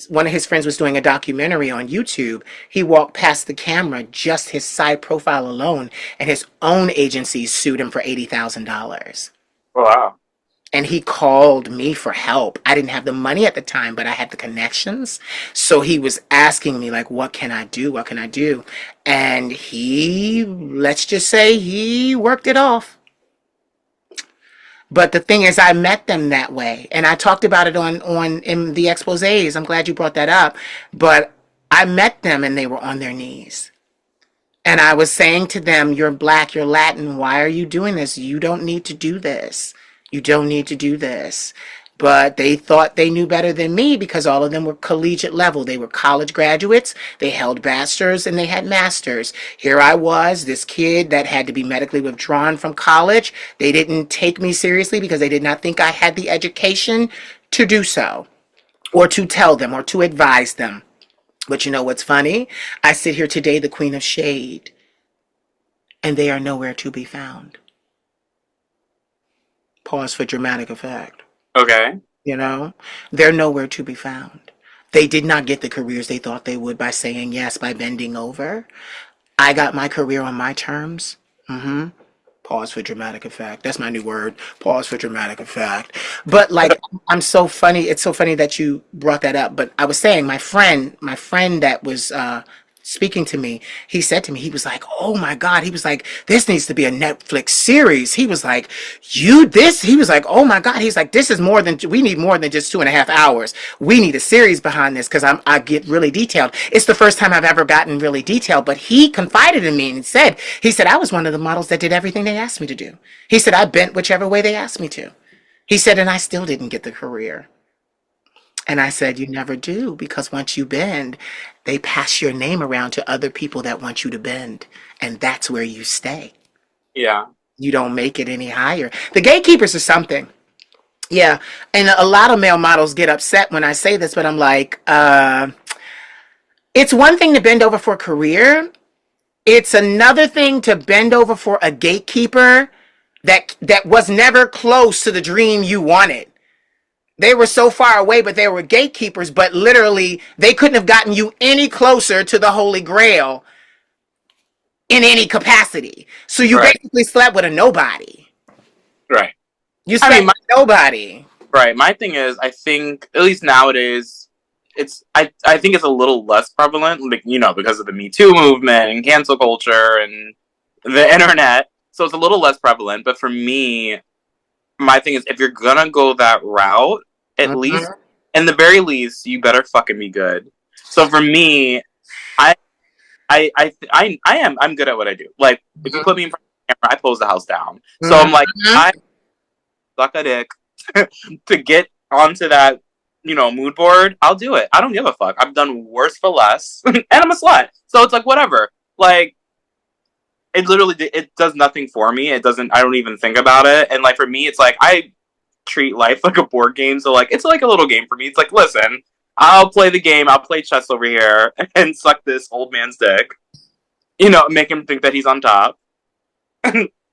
one of his friends was doing a documentary on YouTube. He walked past the camera, just his side profile alone, and his own agency sued him for $80,000. Oh, wow. And he called me for help. I didn't have the money at the time, but I had the connections. So he was asking me, like, what can I do? What can I do? And let's just say he worked it off. But the thing is, I met them that way. And I talked about it on in the exposés. I'm glad you brought that up. But I met them and they were on their knees. And I was saying to them, you're black, you're Latin. Why are you doing this? You don't need to do this. You don't need to do this. But they thought they knew better than me because all of them were collegiate level. They were college graduates. They held bachelors and they had masters. Here I was, this kid that had to be medically withdrawn from college. They didn't take me seriously because they did not think I had the education to do so, or to tell them, or to advise them. But you know what's funny? I sit here today, the Queen of Shade, and they are nowhere to be found. Pause for dramatic effect. Okay. You know, they're nowhere to be found. They did not get the careers they thought they would by saying yes, by bending over. I got my career on my terms. Mm-hmm. Pause for dramatic effect. That's my new word. Pause for dramatic effect. But like, I'm so funny. It's so funny that you brought that up. But I was saying, my friend that was speaking to me, he said to me, he was like, "Oh my God," he was like, "This needs to be a Netflix series." He was like, he was like, "Oh my God," he's like, "This is we need more than just 2.5 hours. We need a series behind this because I get really detailed." It's the first time I've ever gotten really detailed, but he confided in me and he said, "I was one of the models that did everything they asked me to do." He said, "I bent whichever way they asked me to." He said, "And I still didn't get the career." And I said, "You never do, because once you bend, they pass your name around to other people that want you to bend. And that's where you stay. Yeah. You don't make it any higher." The gatekeepers are something. Yeah. And a lot of male models get upset when I say this, but I'm like, it's one thing to bend over for a career. It's another thing to bend over for a gatekeeper that was never close to the dream you wanted. They were so far away, but they were gatekeepers, but literally they couldn't have gotten you any closer to the Holy Grail in any capacity. So you Right. basically slept with a nobody. Right. You I slept mean, with nobody. Right. My thing is, I think at least nowadays, I think it's a little less prevalent, like, because of the Me Too movement and cancel culture and the internet. So it's a little less prevalent. But for me, my thing is, if you're gonna go that route, at least, Mhm. in the very least, you better fucking be good. So for me, I I'm good at what I do. Like, if you put me in front of the camera, I close the house down. So I'm like, Mhm. I suck a dick to get onto that, mood board. I'll do it. I don't give a fuck. I've done worse for less, and I'm a slut. So it's like whatever. Like, it literally it does nothing for me. It doesn't. I don't even think about it. And like for me, it's like I treat life like a board game. So like it's like a little game for me. It's like, listen, I'll play the game. I'll play chess over here and suck this old man's dick. Make him think that he's on top.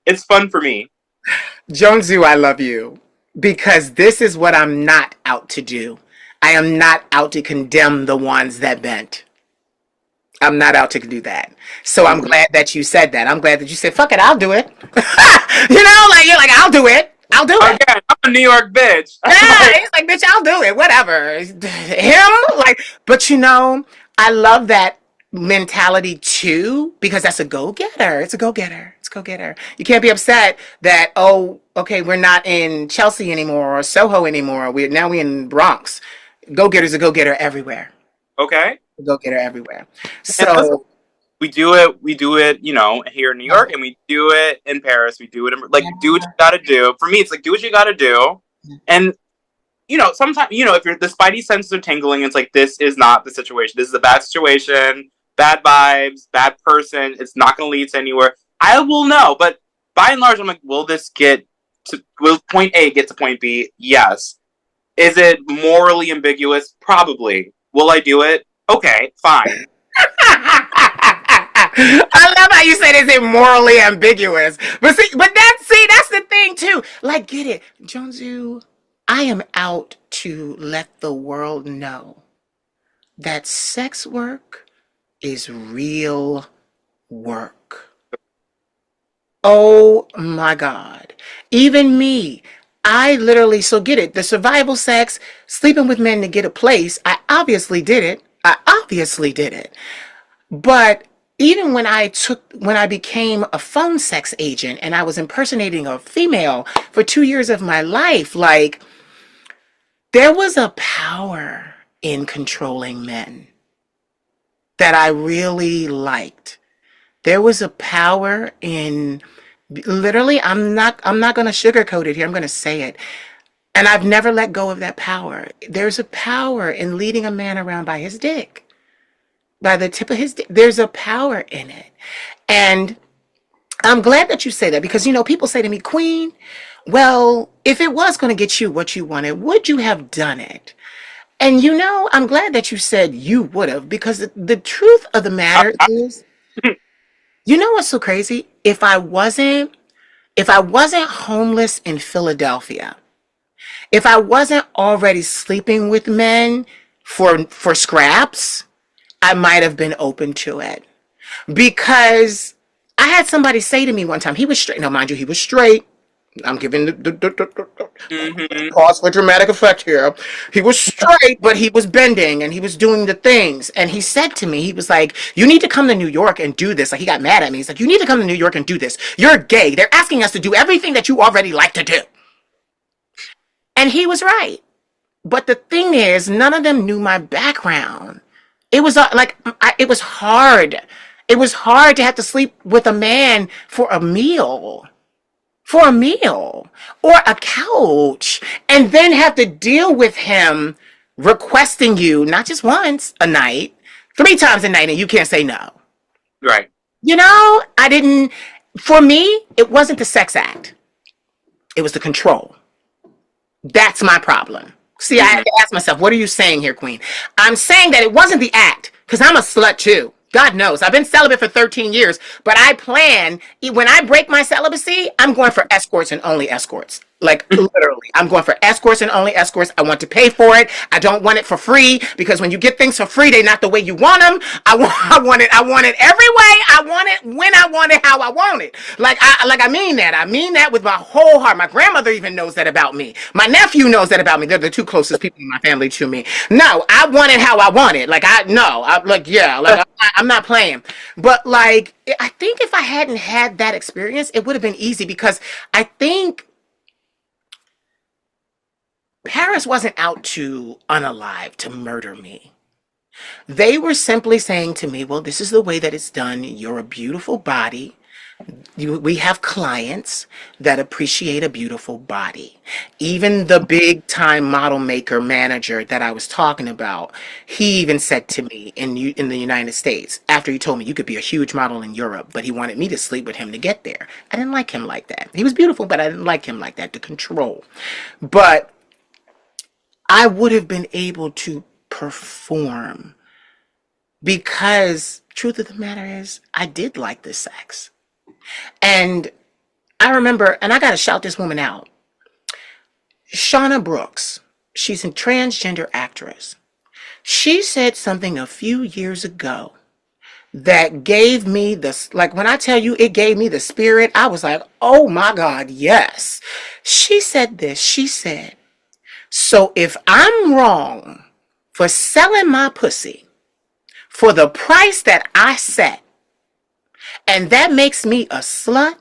It's fun for me. Jonzu, I love you because this is what I'm not out to do. I am not out to condemn the ones that bent. I'm not out to do that. So I'm Mm-hmm. glad that you said that. I'm glad that you said, fuck it, I'll do it. Like you're like, I'll do it. I'll do it. Again, I'm a New York bitch. Yeah, Like, he's like, bitch, I'll do it. Whatever. Him, like, but I love that mentality too, because that's a go-getter. It's a go-getter. It's a go-getter. You can't be upset that, oh, okay, we're not in Chelsea anymore or Soho anymore. We in Bronx. Go-getter's a go-getter everywhere. okay. A go-getter everywhere. And listen, So we do it. We do it. Here in New York, and we do it in Paris. We do it in like do what you got to do. For me, it's like do what you got to do, and sometimes if you're the spidey senses are tingling, it's like this is not the situation. This is a bad situation, bad vibes, bad person. It's not going to lead to anywhere. I will know, but by and large, I'm like, will point A get to point B? Yes. Is it morally ambiguous? Probably. Will I do it? Okay, fine. I love how you said it's morally ambiguous. That's the thing too. Like, get it, Jonzu. I am out to let the world know that sex work is real work. Oh my God. Even me, I literally, so get it, the survival sex, sleeping with men to get a place, I obviously did it. I obviously did it. But even when I became a phone sex agent and I was impersonating a female for 2 years of my life, like there was a power in controlling men that I really liked. There was a power in literally, I'm not going to sugarcoat it here. I'm going to say it. And I've never let go of that power. There's a power in leading a man around by his dick, by the tip of his dick. There's a power in it. And I'm glad that you say that because, people say to me, Queen, well, if it was going to get you what you wanted, would you have done it? And, I'm glad that you said you would have because the truth of the matter is, what's so crazy? If I wasn't homeless in Philadelphia, if I wasn't already sleeping with men for scraps, I might have been open to it. Because I had somebody say to me one time, he was straight. Now, mind you, he was straight. I'm giving the Mm-hmm. pause for dramatic effect here. He was straight, but he was bending and he was doing the things. And he said to me, he was like, you need to come to New York and do this. Like, he got mad at me. He's like, you need to come to New York and do this. You're gay. They're asking us to do everything that you already like to do. And he was right. But the thing is, none of them knew my background. It was it was hard. It was hard to have to sleep with a man for a meal or a couch and then have to deal with him requesting you not just once a night, 3 times a night, and you can't say no. Right. I didn't, for me, it wasn't the sex act. It was the control. That's my problem. See, I Mm-hmm. had to ask myself, what are you saying here, Queen? I'm saying that it wasn't the act, because I'm a slut too. God knows. I've been celibate for 13 years, but I plan, when I break my celibacy, I'm going for escorts and only escorts. Like literally, I'm going for escorts and only escorts. I want to pay for it. I don't want it for free because when you get things for free, they're not the way you want them. I want it. I want it every way. I want it when I want it, how I want it. I mean that. I mean that with my whole heart. My grandmother even knows that about me. My nephew knows that about me. They're the two closest people in my family to me. No, I want it how I want it. Like I no, I'm like yeah, like I'm not playing. But like I think if I hadn't had that experience, it would have been easy because I think Paris wasn't out to unalive, to murder me. They were simply saying to me, well, this is the way that it's done. You're a beautiful body. We have clients that appreciate a beautiful body. Even the big time model maker manager that I was talking about, he even said to me in the United States, after he told me you could be a huge model in Europe, but he wanted me to sleep with him to get there. I didn't like him like that. He was beautiful, but I didn't like him like that, to control. But I would have been able to perform because truth of the matter is I did like the sex. And I remember, and I got to shout this woman out. Shauna Brooks, she's a transgender actress. She said something a few years ago that gave me this, like when I tell you it gave me the spirit, I was like, oh my God, yes. She said this, she said, so if I'm wrong for selling my pussy for the price that I set, and that makes me a slut,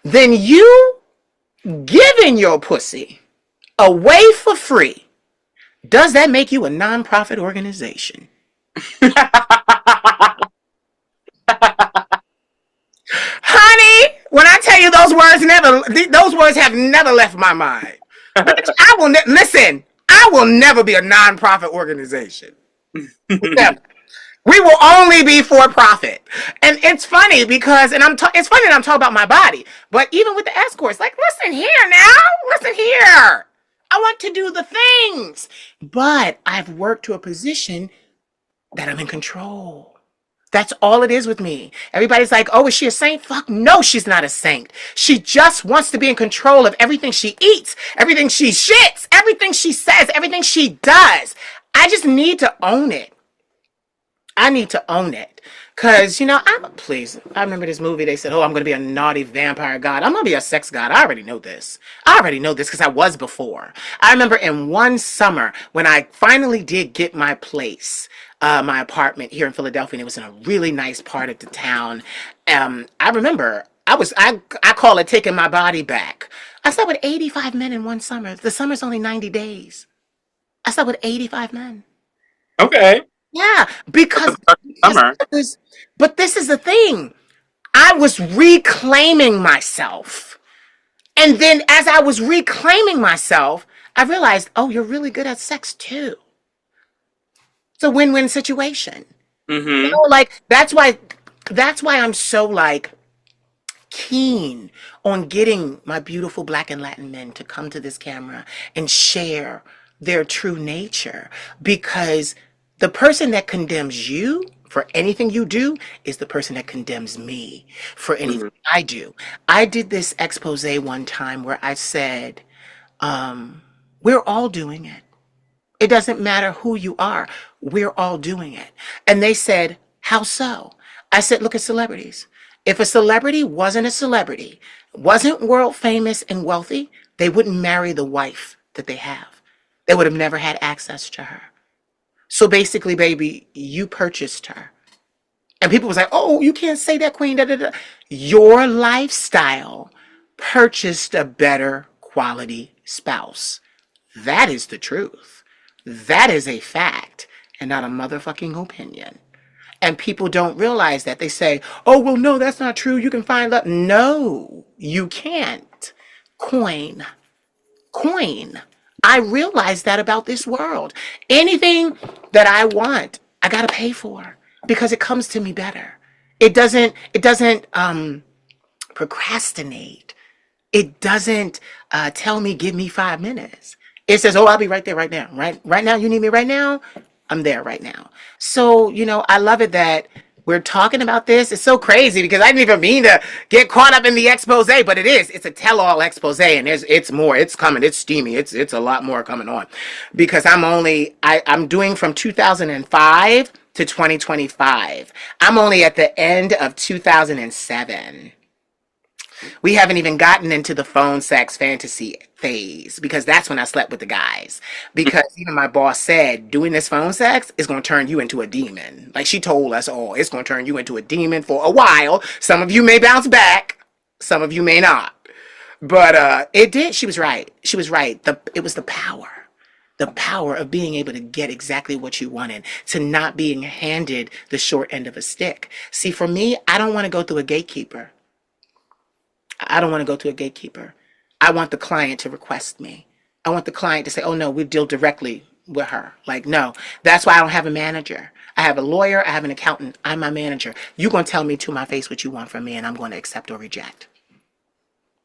then you giving your pussy away for free, does that make you a nonprofit organization? Honey, when I tell you those words have never left my mind. Bitch, listen, I will never be a nonprofit organization. Never. We will only be for profit. And it's funny because, it's funny that I'm talking about my body, but even with the escorts, like, listen here now, listen here. I want to do the things, but I've worked to a position that I'm in control. That's all it is with me. Everybody's like, oh, is she a saint? Fuck no, she's not a saint. She just wants to be in control of everything she eats, everything she shits, everything she says, everything she does. I just need to own it. I need to own it. Because, please, I remember this movie. They said, oh, I'm going to be a naughty vampire god. I'm going to be a sex god. I already know this. I already know this because I was before. I remember in one summer when I finally did get my place, my apartment here in Philadelphia, and it was in a really nice part of the town. I remember I call it taking my body back. I slept with 85 men in one summer. The summer's only 90 days. I slept with 85 men. Okay. Yeah, because Summer. but this is the thing. I was reclaiming myself. And then as I was reclaiming myself, I realized, oh, you're really good at sex too. It's a win-win situation. Mm-hmm. Like that's why I'm so like keen on getting my beautiful Black and Latin men to come to this camera and share their true nature, because the person that condemns you for anything you do is the person that condemns me for anything I do. I did this expose one time where I said, we're all doing it. It doesn't matter who you are. We're all doing it. And they said, how so? I said, look at celebrities. If a celebrity wasn't a celebrity, wasn't world famous and wealthy, they wouldn't marry the wife that they have. They would have never had access to her. So basically, baby, you purchased her. And people was like, oh, you can't say that, queen. Da, da, da. Your lifestyle purchased a better quality spouse. That is the truth. That is a fact and not a motherfucking opinion. And people don't realize that. They say, oh, well, no, that's not true. You can find love. No, you can't. Coin. I realize that about this world. Anything that I want, I got to pay for because it comes to me better. It doesn't procrastinate. It doesn't tell me, give me 5 minutes. It says, oh, I'll be right there right now. Right now, you need me right now? I'm there right now. So, I love it that we're talking about this. It's so crazy because I didn't even mean to get caught up in the expose, but it is. It's a tell-all expose, and it's more. It's coming. It's steamy. It's a lot more coming on, because I'm doing from 2005 to 2025. I'm only at the end of 2007. We haven't even gotten into the phone sex fantasy phase, because that's when I slept with the guys. Because even my boss said doing this phone sex is going to turn you into a demon. Like, she told us all, it's going to turn you into a demon for a while. Some of you may bounce back, some of you may not. But it did. She was right. She was right. It was the power. The power of being able to get exactly what you wanted, to not being handed the short end of a stick. See, for me, I don't want to go through a gatekeeper. I don't want to go to a gatekeeper. I want the client to request me. I want the client to say, oh no, we deal directly with her. Like, no, that's why I don't have a manager. I have a lawyer, I have an accountant, I'm my manager. You're going to tell me to my face what you want from me, and I'm going to accept or reject.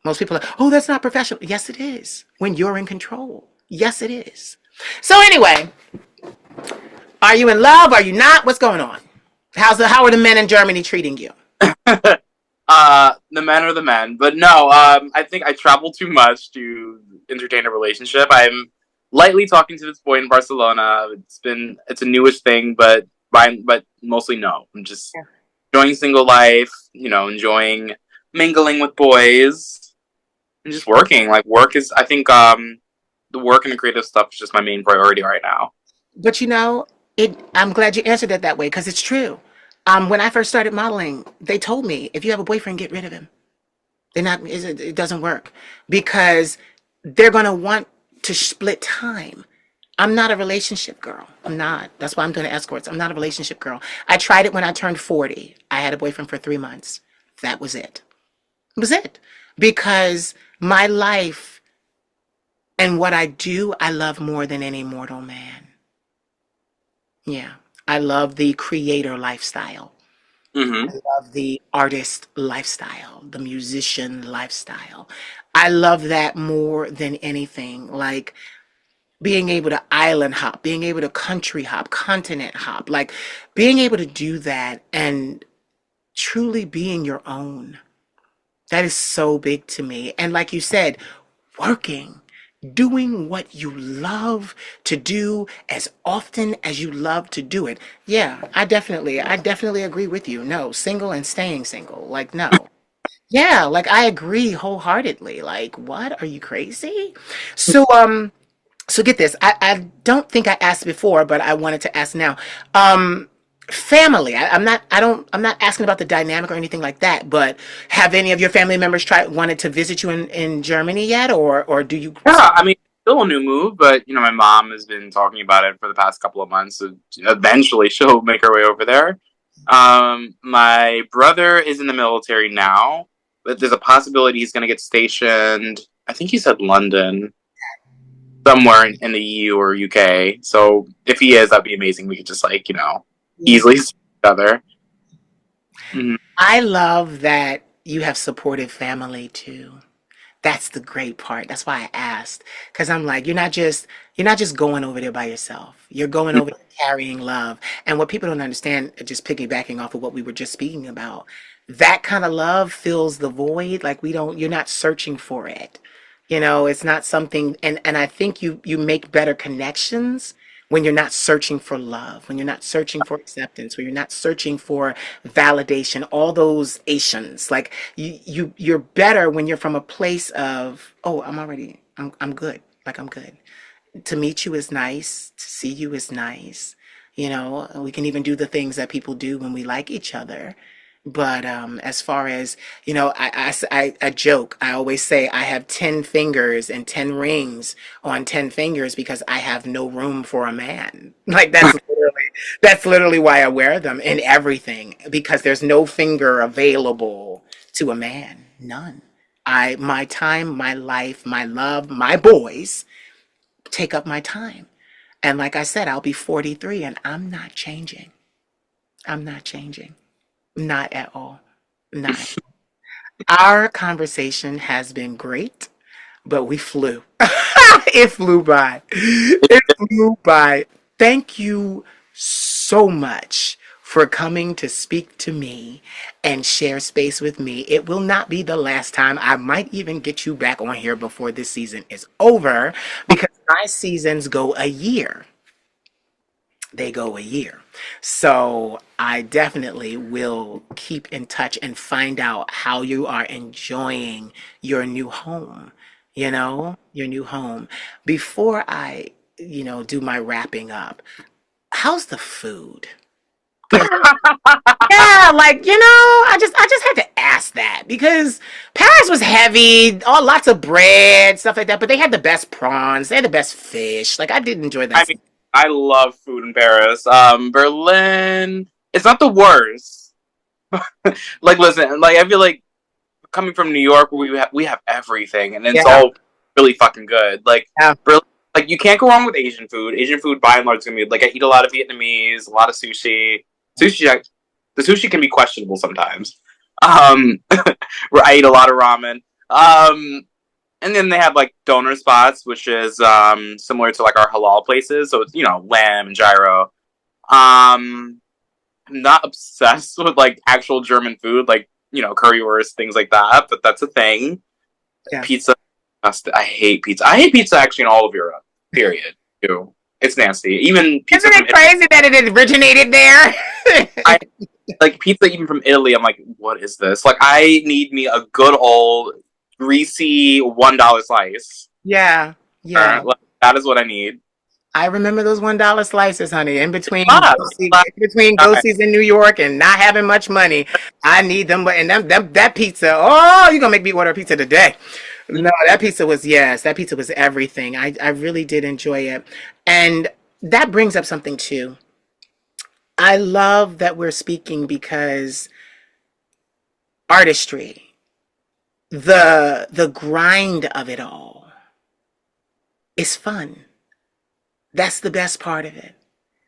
Most people are like, oh, that's not professional. Yes, it is. When you're in control. Yes, it is. So anyway, are you in love? Are you not? What's going on? How are the men in Germany treating you? The men are the men, but no. I think I travel too much to entertain a relationship. I'm lightly talking to this boy in Barcelona. It's a newish thing, but mostly no. I'm just enjoying single life. Enjoying mingling with boys and just working. Like, work is, I think, the work and the creative stuff is just my main priority right now. But I'm glad you answered it that way, because it's true. When I first started modeling, they told me, if you have a boyfriend, get rid of him. It doesn't work, because they're going to want to split time. I'm not a relationship girl. I'm not. That's why I'm doing escorts. I'm not a relationship girl. I tried it when I turned 40. I had a boyfriend for 3 months. That was it. It was it. Because my life and what I do, I love more than any mortal man. Yeah. I love the creator lifestyle. Mm-hmm. I love the artist lifestyle, the musician lifestyle. I love that more than anything. Like, being able to island hop, being able to country hop, continent hop, like being able to do that and truly being your own. That is so big to me. And like you said, working, doing what you love to do as often as you love to do it. Yeah, I definitely agree with you. No, single and staying single. Like, no. Yeah, like I agree wholeheartedly. Like, what? Are you crazy? So get this. I don't think I asked before, but I wanted to ask now. Um, Family. I'm not asking about the dynamic or anything like that, but have any of your family members wanted to visit you in Germany yet, or do you? Yeah, I mean, still a new move, but my mom has been talking about it for the past couple of months. So eventually, she'll make her way over there. My brother is in the military now, but there's a possibility he's going to get stationed. I think he said London, somewhere in the EU or UK. So if he is, that'd be amazing. We could just easily see each other. Mhm. I love that you have supportive family too. That's the great part. That's why I asked, because I'm like, you're not just going over there by yourself. You're going over there carrying love. And what people don't understand, just piggybacking off of what we were just speaking about, that kind of love fills the void. Like, you're not searching for it. It's not something, and I think you make better connections when you're not searching for love, when you're not searching for acceptance, when you're not searching for validation, all those Asians. Like, you're better when you're from a place of, oh, I'm good. Like, I'm good. To meet you is nice, to see you is nice. We can even do the things that people do when we like each other. But as far as, I joke, I always say I have 10 fingers and 10 rings on 10 fingers because I have no room for a man. Like, that's literally why I wear them in everything, because there's no finger available to a man. None. My time, my life, my love, my boys take up my time. And like I said, I'll be 43 and I'm not changing. I'm not changing. Not at all. Not. Our conversation has been great, but we flew. It flew by. It flew by. Thank you so much for coming to speak to me and share space with me. It will not be the last time. I might even get you back on here before this season is over because my seasons go a year. They go a year. So I definitely will keep in touch and find out how you are enjoying your new home, your new home. Before I, do my wrapping up, how's the food? Because yeah, like, I just had to ask that because Paris was heavy, all lots of bread, stuff like that, but they had the best prawns, they had the best fish. Like I did enjoy I that. mean, I love food in Paris. Berlin, it's not the worst. Like, listen, like I feel like coming from New York, we have everything, and it's Yeah. all really fucking good. Like, Yeah. Berlin, like you can't go wrong with Asian food. Asian food, by and large, is gonna be like I eat a lot of Vietnamese, a lot of sushi. Sushi, the sushi can be questionable sometimes. Um, where I eat a lot of ramen. And then they have like donor spots, which is similar to like our halal places. So it's lamb and gyro. I'm not obsessed with like actual German food, like currywurst, things like that. But that's a thing. Yeah. Pizza, I hate pizza. I hate pizza actually in all of Europe. Period. Too. It's nasty. Even pizza Isn't from it crazy that it originated there? I like pizza even from Italy. I'm like, what is this? Like, I need me a good old greasy $1 slice. Yeah. Yeah. Like, that is what I need. I remember those $1 slices, honey. Ah, In between go-sees in New York and not having much money, I need them. And that pizza. Oh, you're gonna make me order a pizza today. No, that pizza was everything. I really did enjoy it. And that brings up something too. I love that we're speaking because artistry, the grind of it all is fun. That's the best part of it.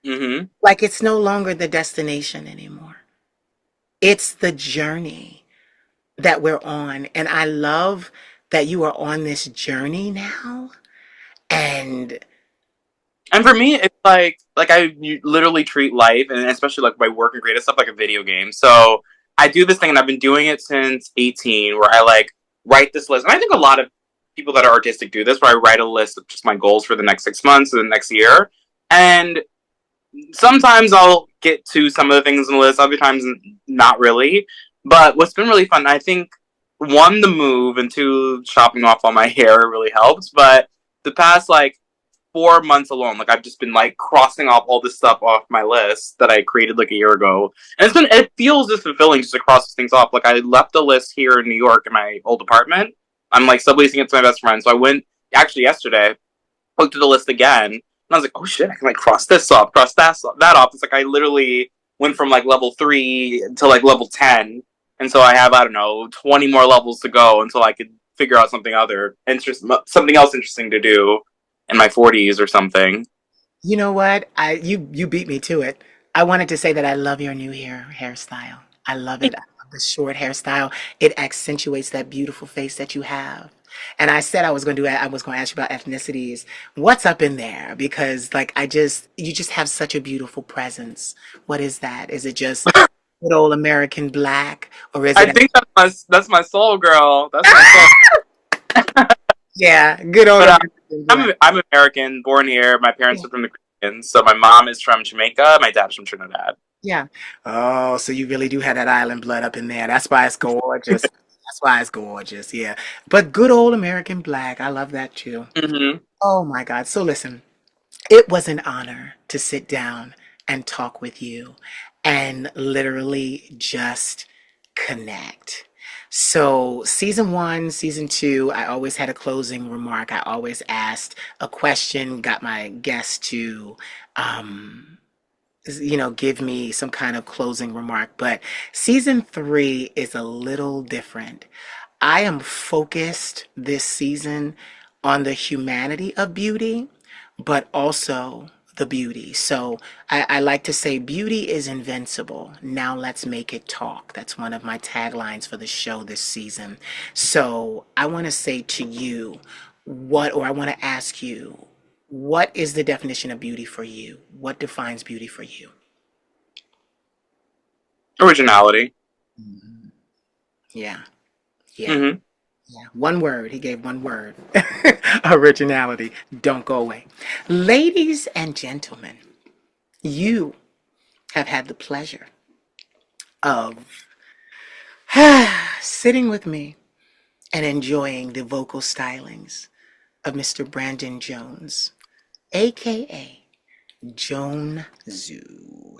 mm-hmm. Like it's no longer the destination anymore. It's the journey that we're on. And I love that you are on this journey now. And And for me, it's like I literally treat life, and especially like my work and creative stuff, like a video game. So I do this thing, and I've been doing it since 18, where I like write this list. And I think a lot of people that are artistic do this, where I write a list of just my goals for the next 6 months and the next year. And sometimes I'll get to some of the things in the list, other times not really. But what's been really fun, I think, one, the move, and two, chopping off all my hair really helps. But the past like 4 months alone, like I've just been like crossing off all this stuff off my list that I created like a year ago, and it feels just fulfilling just to cross things off. Like I left a list here in New York in my old apartment. I'm like subleasing it to my best friend, so I went actually yesterday, looked at the list again, and I was like, oh shit, I can like cross this off, cross that off. It's like I literally went from like level 3 to like level 10, and so I have, I don't know, 20 more levels to go until I could figure out something else interesting to do in my 40s or something. you know what? You beat me to it. I wanted to say that I love your new hairstyle. I love it. I love the short hairstyle. It accentuates that beautiful face that you have. And I said I was going to ask you about ethnicities. What's up in there? Because like you just have such a beautiful presence. What is that? Is it just good old American black, or is I it? think that's my soul, girl. That's my soul. Yeah, good old But American black. I'm American, born here. My parents are from the Caribbean, so my mom is from Jamaica. My dad's from Trinidad. Yeah. Oh, so you really do have that island blood up in there. That's why it's gorgeous. That's why it's gorgeous. Yeah. But good old American black. I love that too. Mm-hmm. Oh my God. So listen, it was an honor to sit down and talk with you and literally just connect. So, season one, season two, I always had a closing remark. I always asked a question, got my guests to um, give me some kind of closing remark. But season three is a little different. I am focused this season on the humanity of beauty, but also the beauty. So I like to say beauty is invincible. Now let's make it talk. That's one of my taglines for the show this season. So I want to say to you, or I want to ask you, what is the definition of beauty for you? What defines beauty for you? Originality. Yeah. Yeah. Mm-hmm. Yeah. One word. He gave one word. Originality. Don't go away. Ladies and gentlemen, you have had the pleasure of sitting with me and enjoying the vocal stylings of Mr. Brandon Jones, aka Jonzu.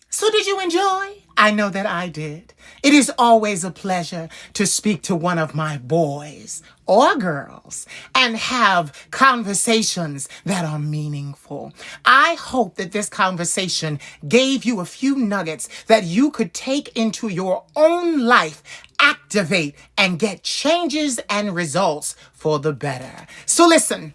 So did you enjoy? I know that I did. It is always a pleasure to speak to one of my boys or girls and have conversations that are meaningful. I hope that this conversation gave you a few nuggets that you could take into your own life, activate, and get changes and results for the better. So listen.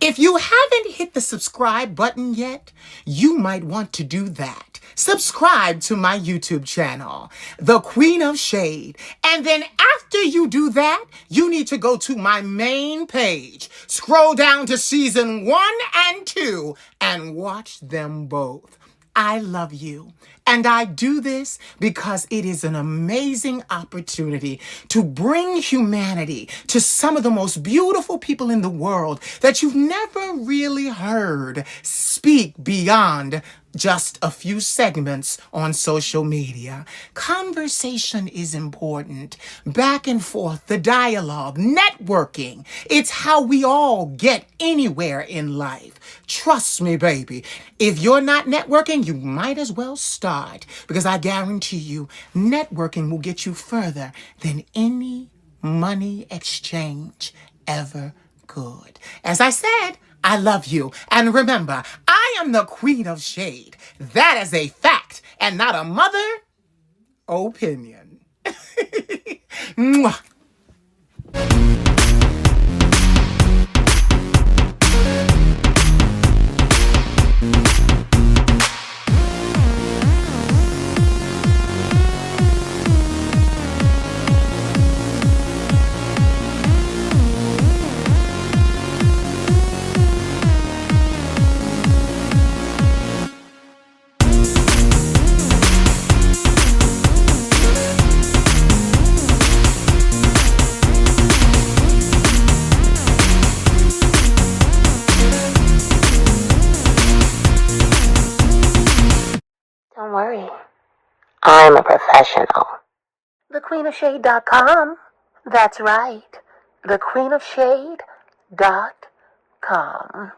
If you haven't hit the subscribe button yet, you might want to do that. Subscribe to my YouTube channel, The Queen of Shade. And then after you do that, you need to go to my main page, scroll down to season 1 and 2, and watch them both. I love you. And I do this because it is an amazing opportunity to bring humanity to some of the most beautiful people in the world that you've never really heard speak beyond just a few segments on social media. Conversation is important. Back and forth, the dialogue, networking. It's how we all get anywhere in life. Trust me, baby. If you're not networking, you might as well start, because I guarantee you, networking will get you further than any money exchange ever could. As I said, I love you. And remember, I am the Queen of Shade. That is a fact and not a mother opinion. Mwah. Don't worry, I'm a professional. TheQueenofShade.com. That's right, TheQueenofShade.com.